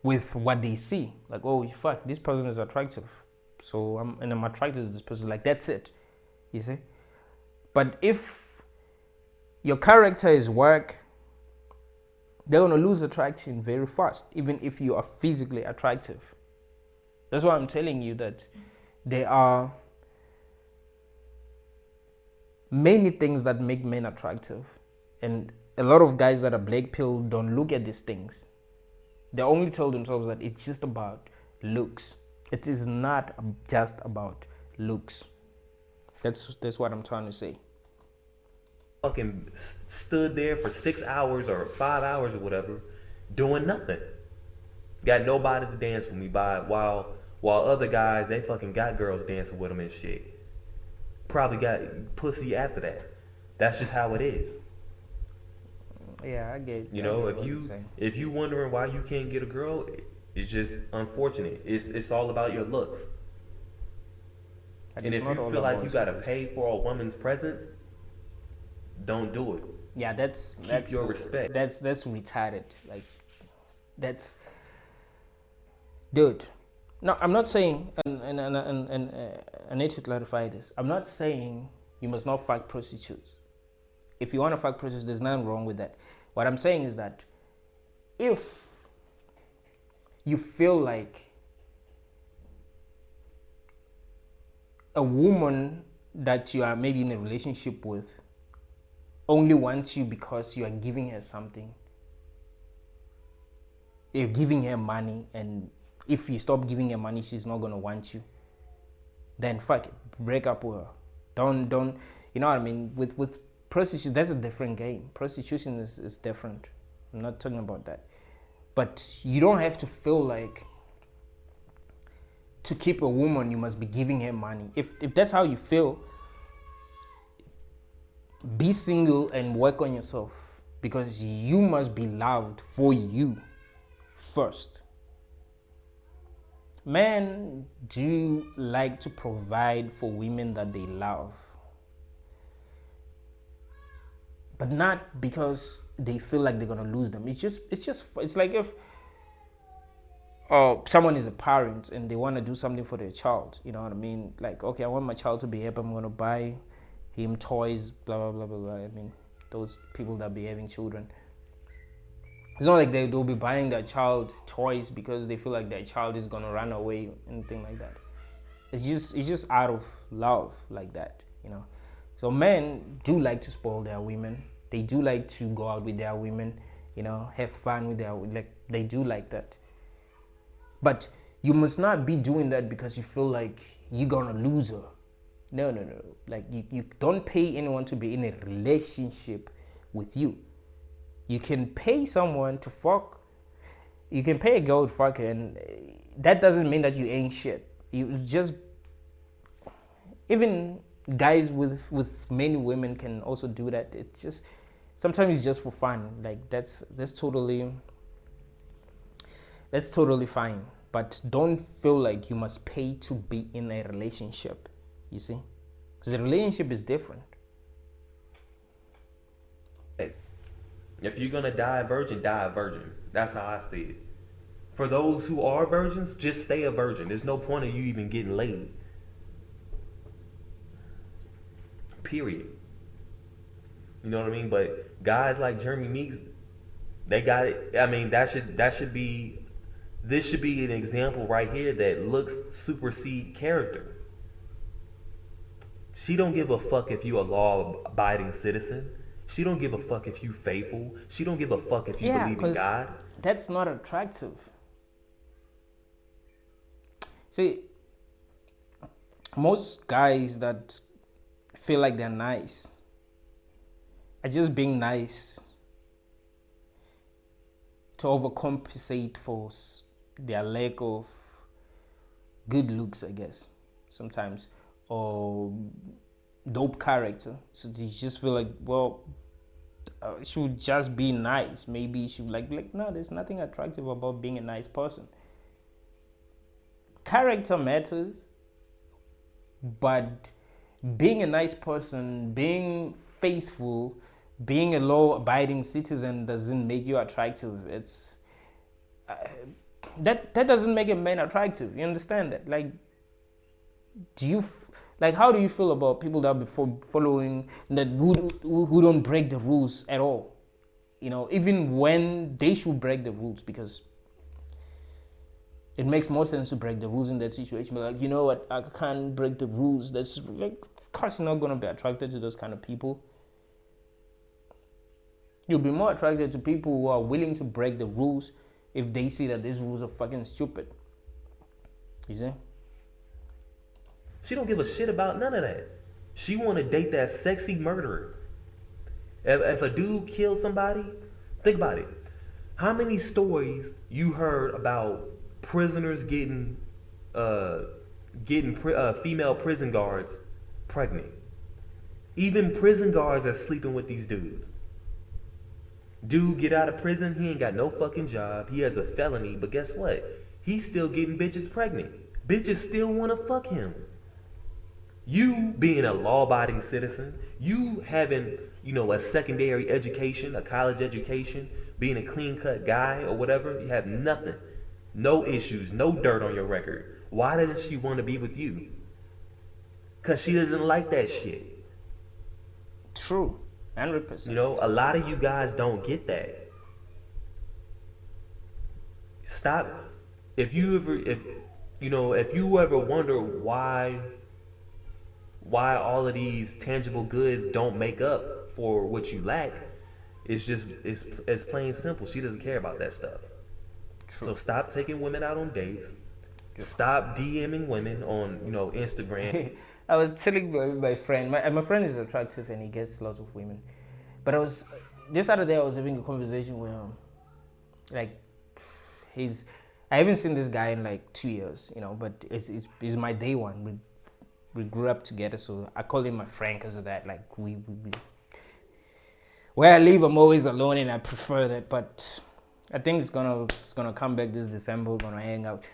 with what they see. Like, oh, fuck, this person is attractive. So I'm attracted to this person. Like, that's it. You see? But if your character is work, they're going to lose attraction very fast, even if you are physically attractive. That's why I'm telling you that there are many things that make men attractive, and a lot of guys that are black pill don't look at these things. They only tell themselves that it's just about looks. It is not just about looks. That's what I'm trying to say. Fucking stood there for 6 hours or 5 hours or whatever, doing nothing. Got nobody to dance with me while other guys, they fucking got girls dancing with them and shit. Probably got pussy after that. That's just how it is. Yeah, I get. You know, if you wondering why you can't get a girl, it's just unfortunate. It's all about your looks. And if you feel like you gotta pay for a woman's presence, don't do it. Yeah, that's your respect. That's retarded. Like, that's, dude. No, I'm not saying, and I need to clarify this. I'm not saying you must not fuck prostitutes. If you want to fuck prostitutes, there's nothing wrong with that. What I'm saying is that if you feel like a woman that you are maybe in a relationship with only wants you because you are giving her something. You're giving her money, and if you stop giving her money, she's not gonna want you. Then fuck it, break up with her. Don't, you know what I mean? With prostitution, that's a different game. Prostitution is different. I'm not talking about that. But you don't have to feel like to keep a woman, you must be giving her money. If that's how you feel, be single and work on yourself, because you must be loved for you first. Men do like to provide for women that they love, but not because they feel like they're gonna lose them. It's like if someone is a parent and they want to do something for their child. You know what I mean? Like, okay, I want my child to be happy. I'm gonna buy him toys. Blah blah blah blah blah. I mean, those people that be having children. It's not like they'll be buying their child toys because they feel like their child is gonna run away, anything like that. It's just out of love, like that, you know. So men do like to spoil their women. They do like to go out with their women, you know, have fun with they do like that. But you must not be doing that because you feel like you're gonna lose her. No. Like you don't pay anyone to be in a relationship with you. You can pay someone to fuck. You can pay a girl to fuck, and that doesn't mean that you ain't shit. You just, even guys with many women can also do that. It's just, sometimes it's just for fun. Like that's totally fine. But don't feel like you must pay to be in a relationship. You see, because a relationship is different. If you're gonna die a virgin, die a virgin. That's how I see it. For those who are virgins, just stay a virgin. There's no point of you even getting laid. Period. You know what I mean? But guys like Jeremy Meeks, they got it. I mean, this should be an example right here that looks supersede character. She don't give a fuck if you a law-abiding citizen. She don't give a fuck if you faithful. She don't give a fuck if you believe in God. That's not attractive. See, most guys that feel like they're nice are just being nice to overcompensate for their lack of good looks, I guess, sometimes, or dope character. So they just feel like, well, she would just be nice. Maybe she would like no, there's nothing attractive about being a nice person. Character matters, but being a nice person, being faithful, being a law-abiding citizen doesn't make you attractive. It's that doesn't make a man attractive. You understand that? Like, how do you feel about people that be following, that who don't break the rules at all? You know, even when they should break the rules, because it makes more sense to break the rules in that situation. But like, you know what, I can't break the rules. That's like, of course you're not gonna be attracted to those kind of people. You'll be more attracted to people who are willing to break the rules if they see that these rules are fucking stupid. You see? She don't give a shit about none of that. She want to date that sexy murderer. If a dude kills somebody, think about it. How many stories you heard about prisoners getting female prison guards pregnant? Even prison guards are sleeping with these dudes. Dude get out of prison, he ain't got no fucking job. He has a felony, but guess what? He's still getting bitches pregnant. Bitches still want to fuck him. You being a law-abiding citizen, you having, a secondary education, a college education, being a clean-cut guy or whatever, you have nothing. No issues, no dirt on your record. Why doesn't she want to be with you? Because she doesn't like that shit. True. 100%. A lot of you guys don't get that. Stop. if you ever wonder why all of these tangible goods don't make up for what you lack, it's plain simple. She doesn't care about that stuff. True. So stop taking women out on dates. Good. Stop DMing women on Instagram. I was telling my friend, my friend is attractive and he gets lots of women. But this other day I was having a conversation with him. Like, I haven't seen this guy in like 2 years, but it's my day one. We grew up together, so I call him my friend because of that. Like, we where I live, I'm always alone and I prefer that. But I think it's gonna come back this December. We're gonna hang out.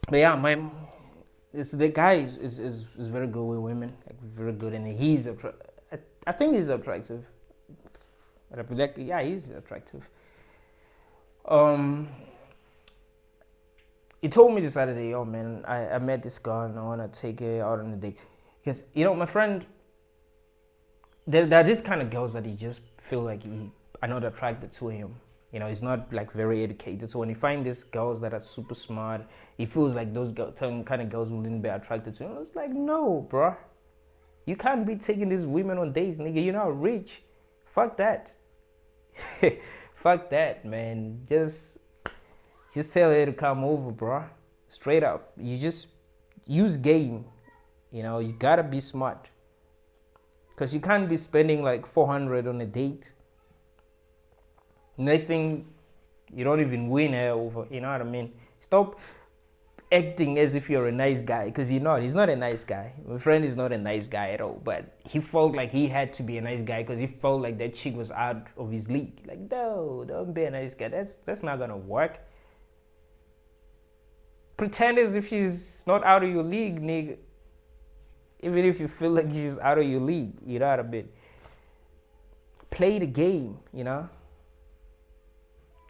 But yeah, the guy is very good with women, like very good, and I think he's attractive. But I'd be like, yeah, he's attractive. He told me this other day, oh man, I met this girl and I wanna take her out on a date. Because my friend, there are these kind of girls that he just feel like are not attracted to him. He's not like very educated. So when he finds these girls that are super smart, he feels like those kind of girls wouldn't be attracted to him. It's like, no, bro. You can't be taking these women on dates, nigga. You're not rich. Fuck that. Fuck that, man. Just tell her to come over, bro. Straight up. You just use game. You gotta be smart. Because you can't be spending like 400 on a date. Next thing, you don't even win her over. You know what I mean? Stop acting as if you're a nice guy, because you're not. He's not a nice guy. My friend is not a nice guy at all. But he felt like he had to be a nice guy because he felt like that chick was out of his league. Like, no, don't be a nice guy. That's not gonna work. Pretend as if she's not out of your league, nigga. Even if you feel like she's out of your league, you know what I mean? Play the game,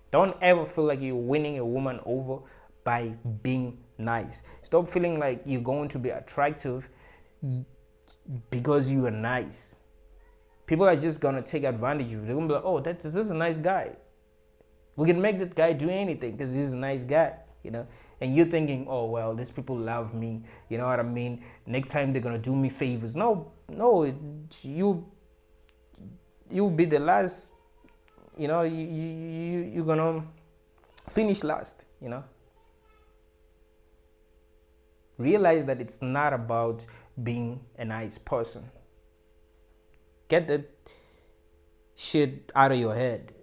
Don't ever feel like you're winning a woman over by being nice. Stop feeling like you're going to be attractive because you are nice. People are just going to take advantage of you. They're going to be like, oh, this is a nice guy. We can make that guy do anything because he's a nice guy, And you're thinking, oh, well, these people love me. You know what I mean? Next time they're going to do me favors. No, you'll be the last. You're gonna finish last, Realize that it's not about being a nice person. Get that shit out of your head.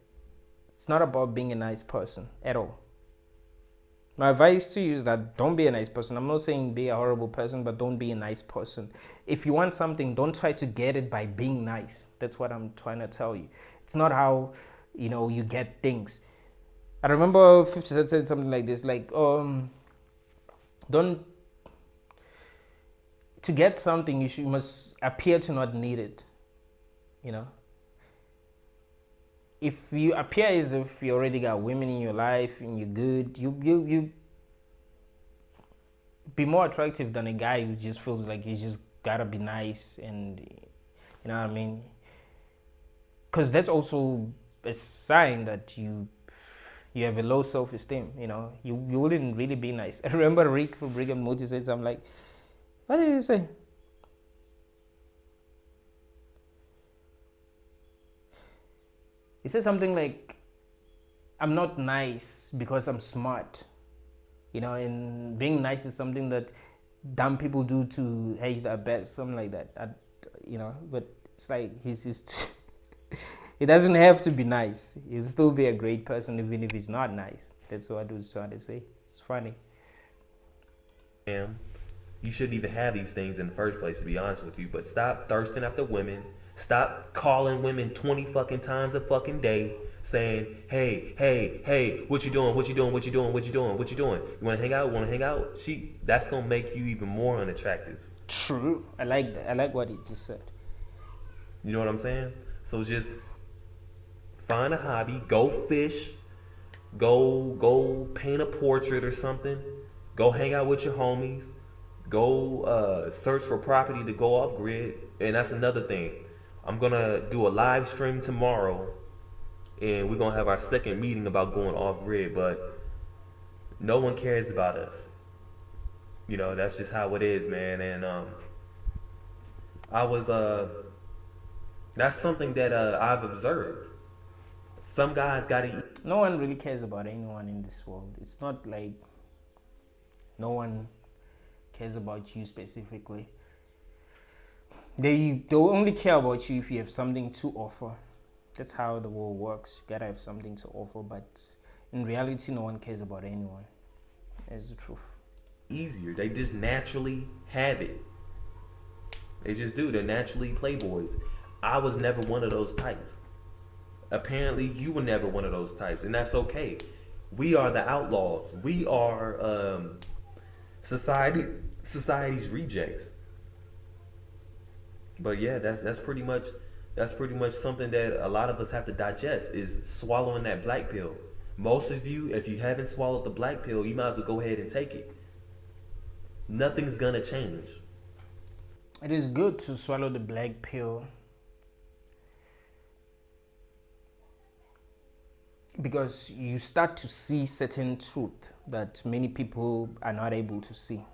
It's not about being a nice person at all. My advice to you is that don't be a nice person. I'm not saying be a horrible person, but don't be a nice person. If you want something, don't try to get it by being nice. That's what I'm trying to tell you. It's not how you get things. I remember 50 Cent said something like this, like, to get something, you must appear to not need it, If you appear as if you already got women in your life and you're good, you be more attractive than a guy who just feels like he's just gotta be nice and, you know what I mean? Because that's also a sign that you have a low self-esteem. You wouldn't really be nice. I remember Rick from Rick and Morty said something like, what did he say? He said something like, I'm not nice because I'm smart. And being nice is something that dumb people do to hedge their bet, something like that. But it's like he's he doesn't have to be nice. He'll still be a great person even if he's not nice. That's what I was trying to say. It's funny. You shouldn't even have these things in the first place, to be honest with you. But stop thirsting after women. Stop calling women 20 fucking times a fucking day saying, hey, what you doing? You wanna hang out? That's gonna make you even more unattractive. True. I like that. I like what he just said. You know what I'm saying? So just find a hobby, go fish, go paint a portrait or something, go hang out with your homies, go search for property to go off grid. And that's another thing. I'm gonna do a live stream tomorrow and we're gonna have our second meeting about going off grid, but No one cares about us. You know, that's just how it is, man. And I was that's something that I've observed. Some guys got to eat. No one really cares about anyone in this world. It's not like no one cares about you specifically. They'll only care about you if you have something to offer. That's how the world works. You gotta have something to offer, but in reality, no one cares about anyone. That's the truth. Easier. They just naturally have it. They just do. They're naturally playboys. I was never one of those types. Apparently, you were never one of those types, and that's okay. We are the outlaws. We are society's rejects. But yeah, that's pretty much something that a lot of us have to digest, is swallowing that black pill. Most of you, if you haven't swallowed the black pill, you might as well go ahead and take it. Nothing's gonna change. It is good to swallow the black pill because you start to see certain truth that many people are not able to see.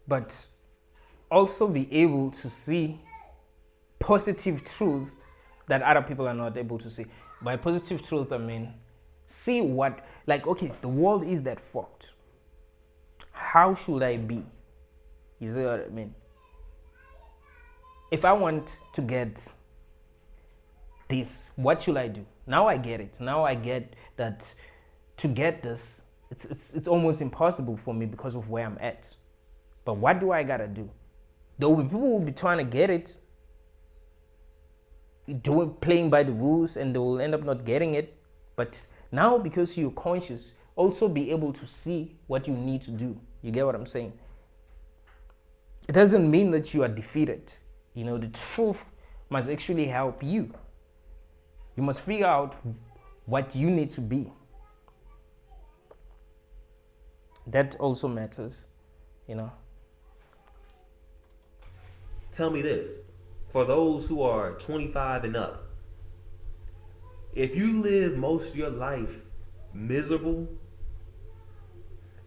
But also be able to see positive truth that other people are not able to see. By positive truth, I mean, see what, like, okay, the world is that fucked. How should I be? You see what I mean? If I want to get this, what should I do? Now I get it. Now I get that to get this, it's almost impossible for me because of where I'm at. But what do I gotta do? There will be people who will be trying to get it, playing by the rules, and they will end up not getting it. But now, because you're conscious, also be able to see what you need to do. You get what I'm saying? It doesn't mean that you are defeated. You know, the truth must actually help you. You must figure out what you need to be. That also matters, you know. Tell me this, for those who are 25 and up, if you live most of your life miserable,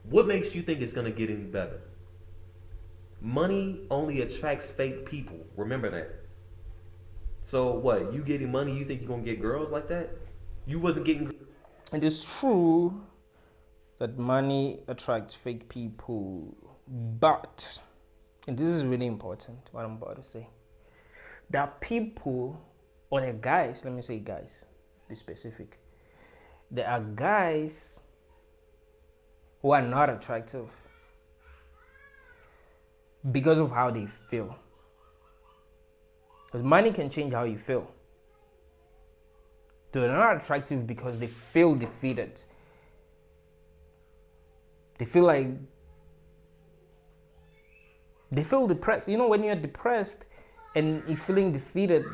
what makes you think it's going to get any better? Money only attracts fake people. Remember that. So what, you getting money, you think you're going to get girls like that? You wasn't getting... It is true that money attracts fake people, but, and this is really important, what I'm about to say, there are people, or there are guys, let me say guys, be specific. There are guys who are not attractive because of how they feel. Because money can change how you feel. They're not attractive because they feel defeated. They feel depressed. You know, when you're depressed and you're feeling defeated,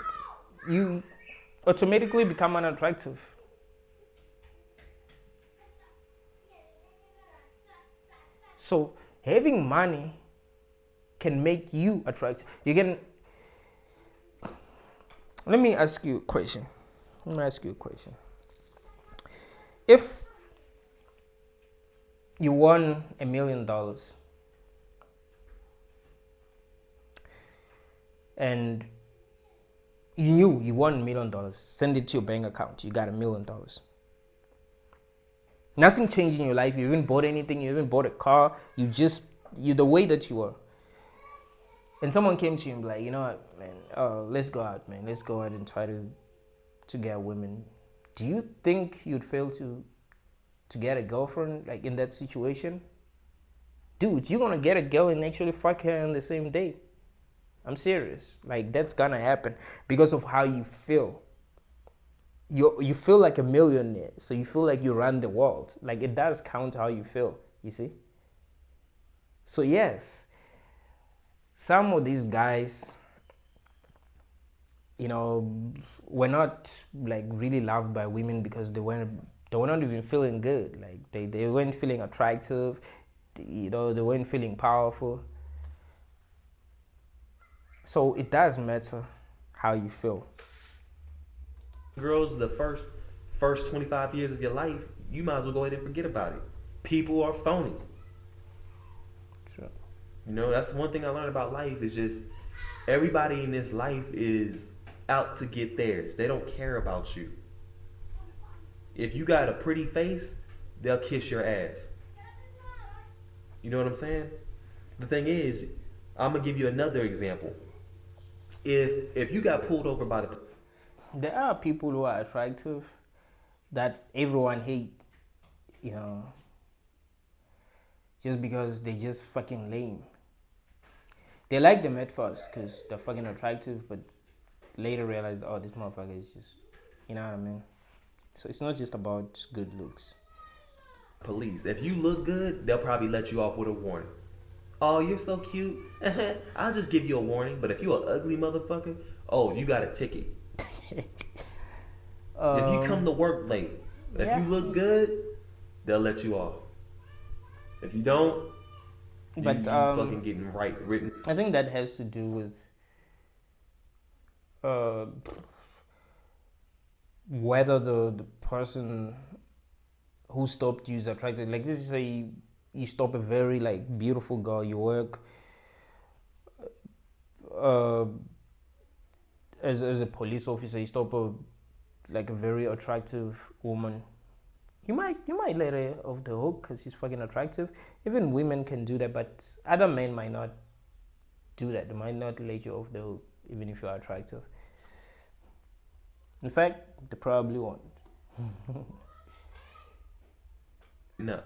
you automatically become unattractive. So having money can make you attractive. Let me ask you a question. If you won $1 million and you knew you won $1 million, send it to your bank account, you got $1 million. Nothing changed in your life. You haven't bought anything. You haven't bought a car. You're the way that you are. And someone came to you and be like, you know what, man, let's go out, man. Let's go out and try to get women. Do you think you'd fail to get a girlfriend like in that situation? Dude, you're gonna get a girl and actually fuck her on the same day. I'm serious. Like, that's gonna happen because of how you feel. You feel like a millionaire, so you feel like you run the world. Like, it does count how you feel, you see? So yes, some of these guys, you know, were not like really loved by women because they were not even feeling good. Like they weren't feeling attractive, you know, they weren't feeling powerful. So it does matter how you feel. Girls the first 25 years of your life, you might as well go ahead and forget about it. People are phony. Sure. You know, that's one thing I learned about life is just everybody in this life is out to get theirs. They don't care about you. If you got a pretty face, they'll kiss your ass. You know what I'm saying? The thing is, I'm gonna give you another example. If you got pulled over by the, There are people who are attractive that everyone hate, you know, just because they just fucking lame. They like them at first because they're fucking attractive, but later realize, oh, this motherfucker is just, you know what I mean? So it's not just about good looks. police. If you look good, they'll probably let you off with a warning. Oh, you're so cute. I'll just give you a warning. But if you're an ugly motherfucker, oh, you got a ticket. If you come to work late, if you look good, they'll let you off. If you don't, you fucking getting written. I think that has to do with whether the person who stopped you is attracted. Like, this is you stop a very like beautiful girl, you work as a police officer, you stop a very attractive woman. You might let her off the hook because she's fucking attractive. Even women can do that, but other men might not do that. They might not let you off the hook even if you're attractive. In fact, they probably won't. No.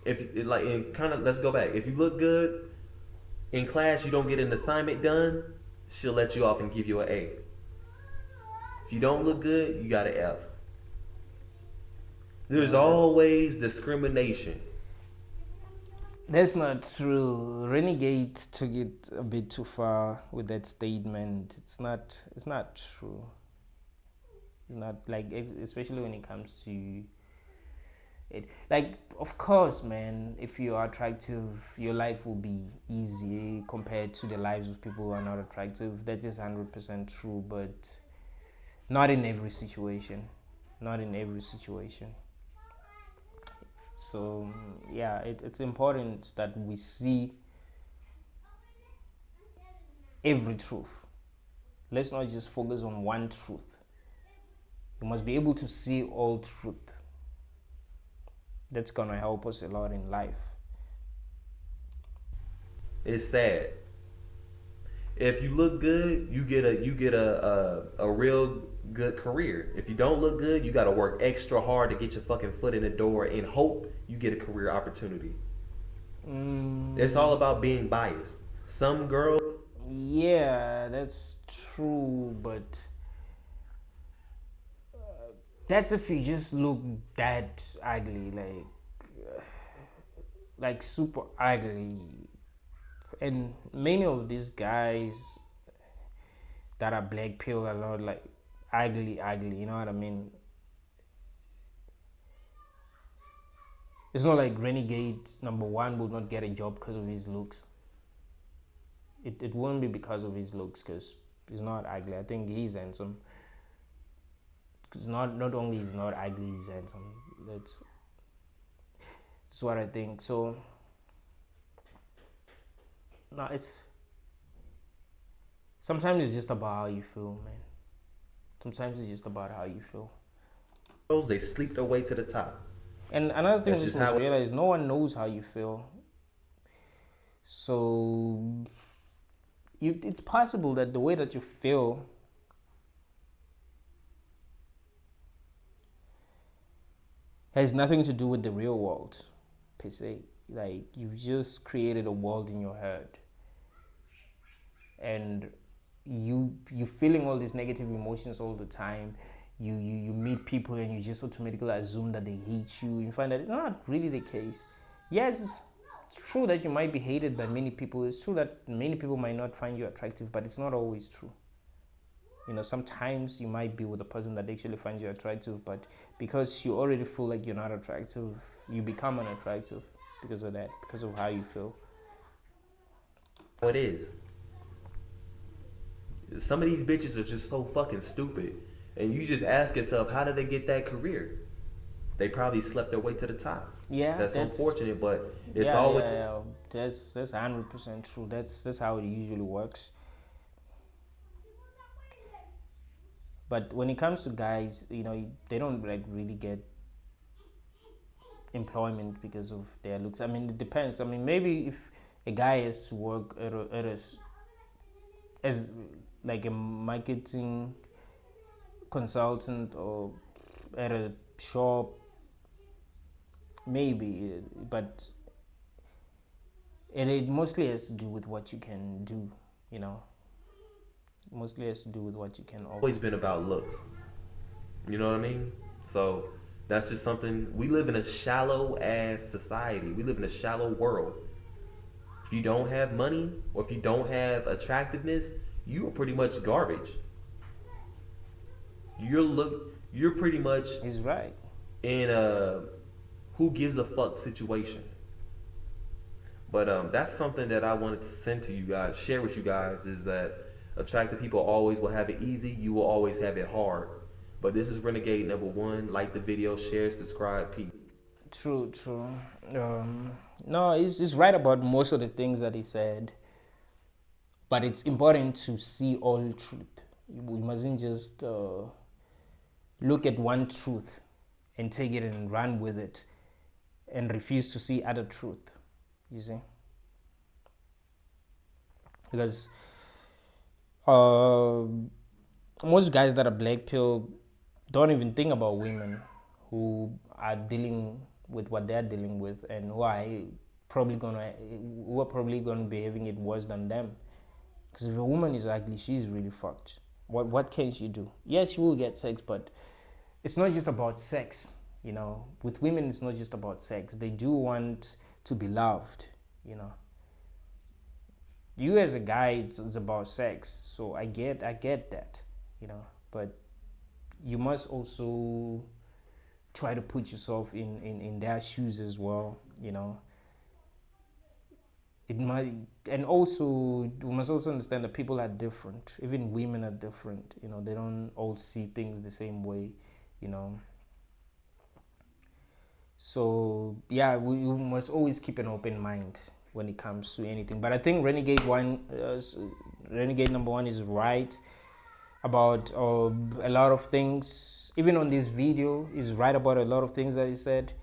Let's go back. If you look good in class, you don't get an assignment done, she'll let you off and give you an A. If you don't look good, you got an F. There's always discrimination. That's not true. Renegade took it a bit too far with that statement. It's not true. It's not like, especially when it comes to it. Like, of course, man, if you are attractive, your life will be easy compared to the lives of people who are not attractive. That is 100% true, but not in every situation. Not in every situation. So yeah, it's important that we see every truth. Let's not just focus on one truth. You must be able to see all truth. That's gonna help us a lot in life. It's sad. If you look good, you get a real good career. If you don't look good, you got to work extra hard to get your fucking foot in the door and hope you get a career opportunity. It's all about being biased. Some girls. Yeah, that's true, but that's if you just look that ugly, like super ugly. And many of these guys that are black pill are not like ugly, you know what I mean? It's not like Renegade #1 will not get a job because of his looks. It won't be because of his looks, because he's not ugly. I think he's handsome. Because not only he's not ugly, he's handsome. That's what I think. So no, sometimes it's just about how you feel, man. Sometimes it's just about how you feel. They sleep their way to the top. And another thing we must realize, no one knows how you feel. So it's possible that the way that you feel has nothing to do with the real world, per se. Like, you've just created a world in your head. And you feeling all these negative emotions all the time. You meet people and you just automatically assume that they hate you. You find that it's not really the case. Yes, it's true that you might be hated by many people. It's true that many people might not find you attractive, but it's not always true. You know, sometimes you might be with a person that actually finds you attractive, but because you already feel like you're not attractive, you become unattractive because of that, because of how you feel. It is. Some of these bitches are just so fucking stupid. And you just ask yourself, how did they get that career? They probably slept their way to the top. Yeah, That's unfortunate, but it's yeah, always yeah. That's 100% true. That's how it usually works. But when it comes to guys, they don't like really get employment because of their looks. I mean, it depends. I mean, maybe if a guy has to work as like a marketing consultant or at a shop, maybe, but it mostly has to do with what you can do, you know. Mostly has to do with what you can offer. always been about looks. You know what I mean? So that's just something. We live in a shallow ass society. We live in a shallow world. If you don't have money or if you don't have attractiveness, you are pretty much garbage. You're pretty much He's right. in a who gives a fuck situation. But that's something that I wanted to send to you guys, share with you guys, is that attractive people always will have it easy. You will always have it hard. But this is Renegade number 1. Like the video, share, subscribe, peace. True, true. No, he's right about most of the things that he said. But it's important to see all truth. We mustn't just look at one truth and take it and run with it and refuse to see other truth. You see? Because most guys that are black pill don't even think about women who are dealing with what they're dealing with and who are probably gonna be having it worse than them. Because if a woman is ugly, she's really fucked. What can she do? Yes, she will get sex, but it's not just about sex. With women, it's not just about sex. They do want to be loved. You as a guy, it's about sex. So I get that. But you must also try to put yourself in their shoes as well. It might, and also we must also understand that people are different. Even women are different. They don't all see things the same way. So yeah, we must always keep an open mind when it comes to anything. But I think Renegade number 1 is right about a lot of things. Even on this video, is right about a lot of things that he said.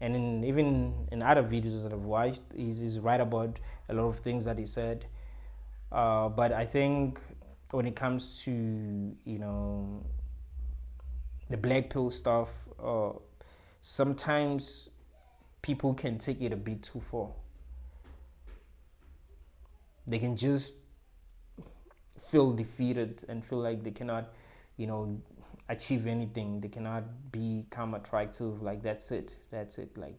And even in other videos that I've watched, he's right about a lot of things that he said. But I think when it comes to the black pill stuff, sometimes people can take it a bit too far. They can just feel defeated and feel like they cannot, achieve anything. They cannot become attractive. Like that's it. Like,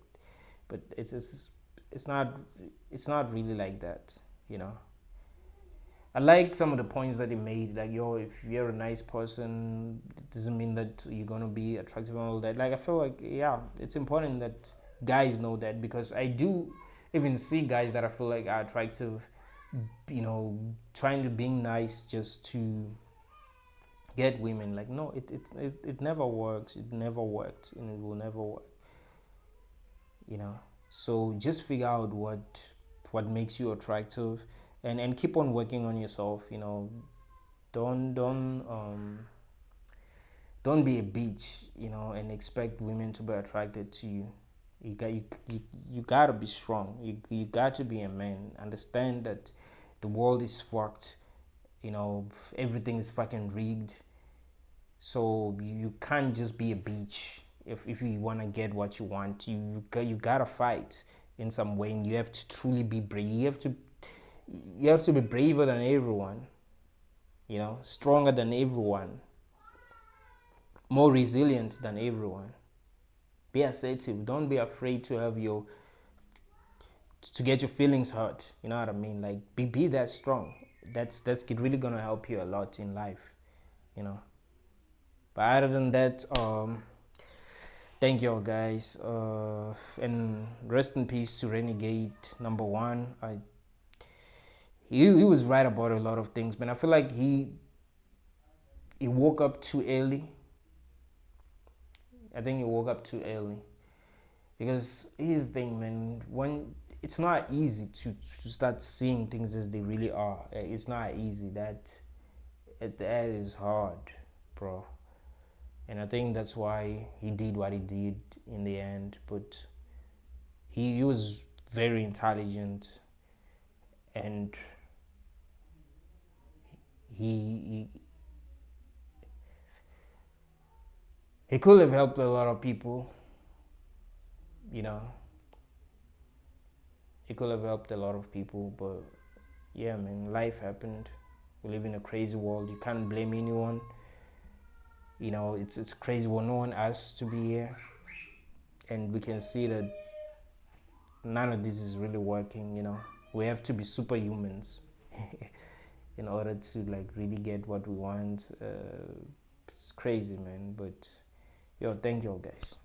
but it's not really like that. I like some of the points that he made. Like, if you're a nice person, it doesn't mean that you're gonna be attractive and all that. Like, I feel like, yeah, it's important that guys know that, because I do even see guys that I feel like are attractive, trying to be nice just to get women. Like, no, it never works. It never worked, and it will never work. So just figure out what makes you attractive, and keep on working on yourself. Don't be a bitch, and expect women to be attracted to you. You gotta be strong. You got to be a man. Understand that the world is fucked. Everything is fucking rigged. So you can't just be a bitch if you want to get what you want. You gotta fight in some way, and you have to truly be brave. You have to be braver than everyone. Stronger than everyone, more resilient than everyone. Be assertive. Don't be afraid to get your feelings hurt. You know what I mean? Like, be that strong. That's really gonna help you a lot in life. But other than that, thank you all guys, and rest in peace to Renegade number 1. He was right about a lot of things, but I feel like he he woke up too early. I think he woke up too early. Because here's the thing, man, when it's not easy to start seeing things as they really are. It's not easy. That is hard, bro. And I think that's why he did what he did in the end. But he was very intelligent, and he could have helped a lot of people, you know. He could have helped a lot of people, but yeah, man, life happened. We live in a crazy world. You can't blame anyone. You know, it's a crazy world. No one asked to be here, and we can see that none of this is really working. You know, we have to be superhumans in order to like really get what we want. It's crazy, man. But yo, thank you all, guys.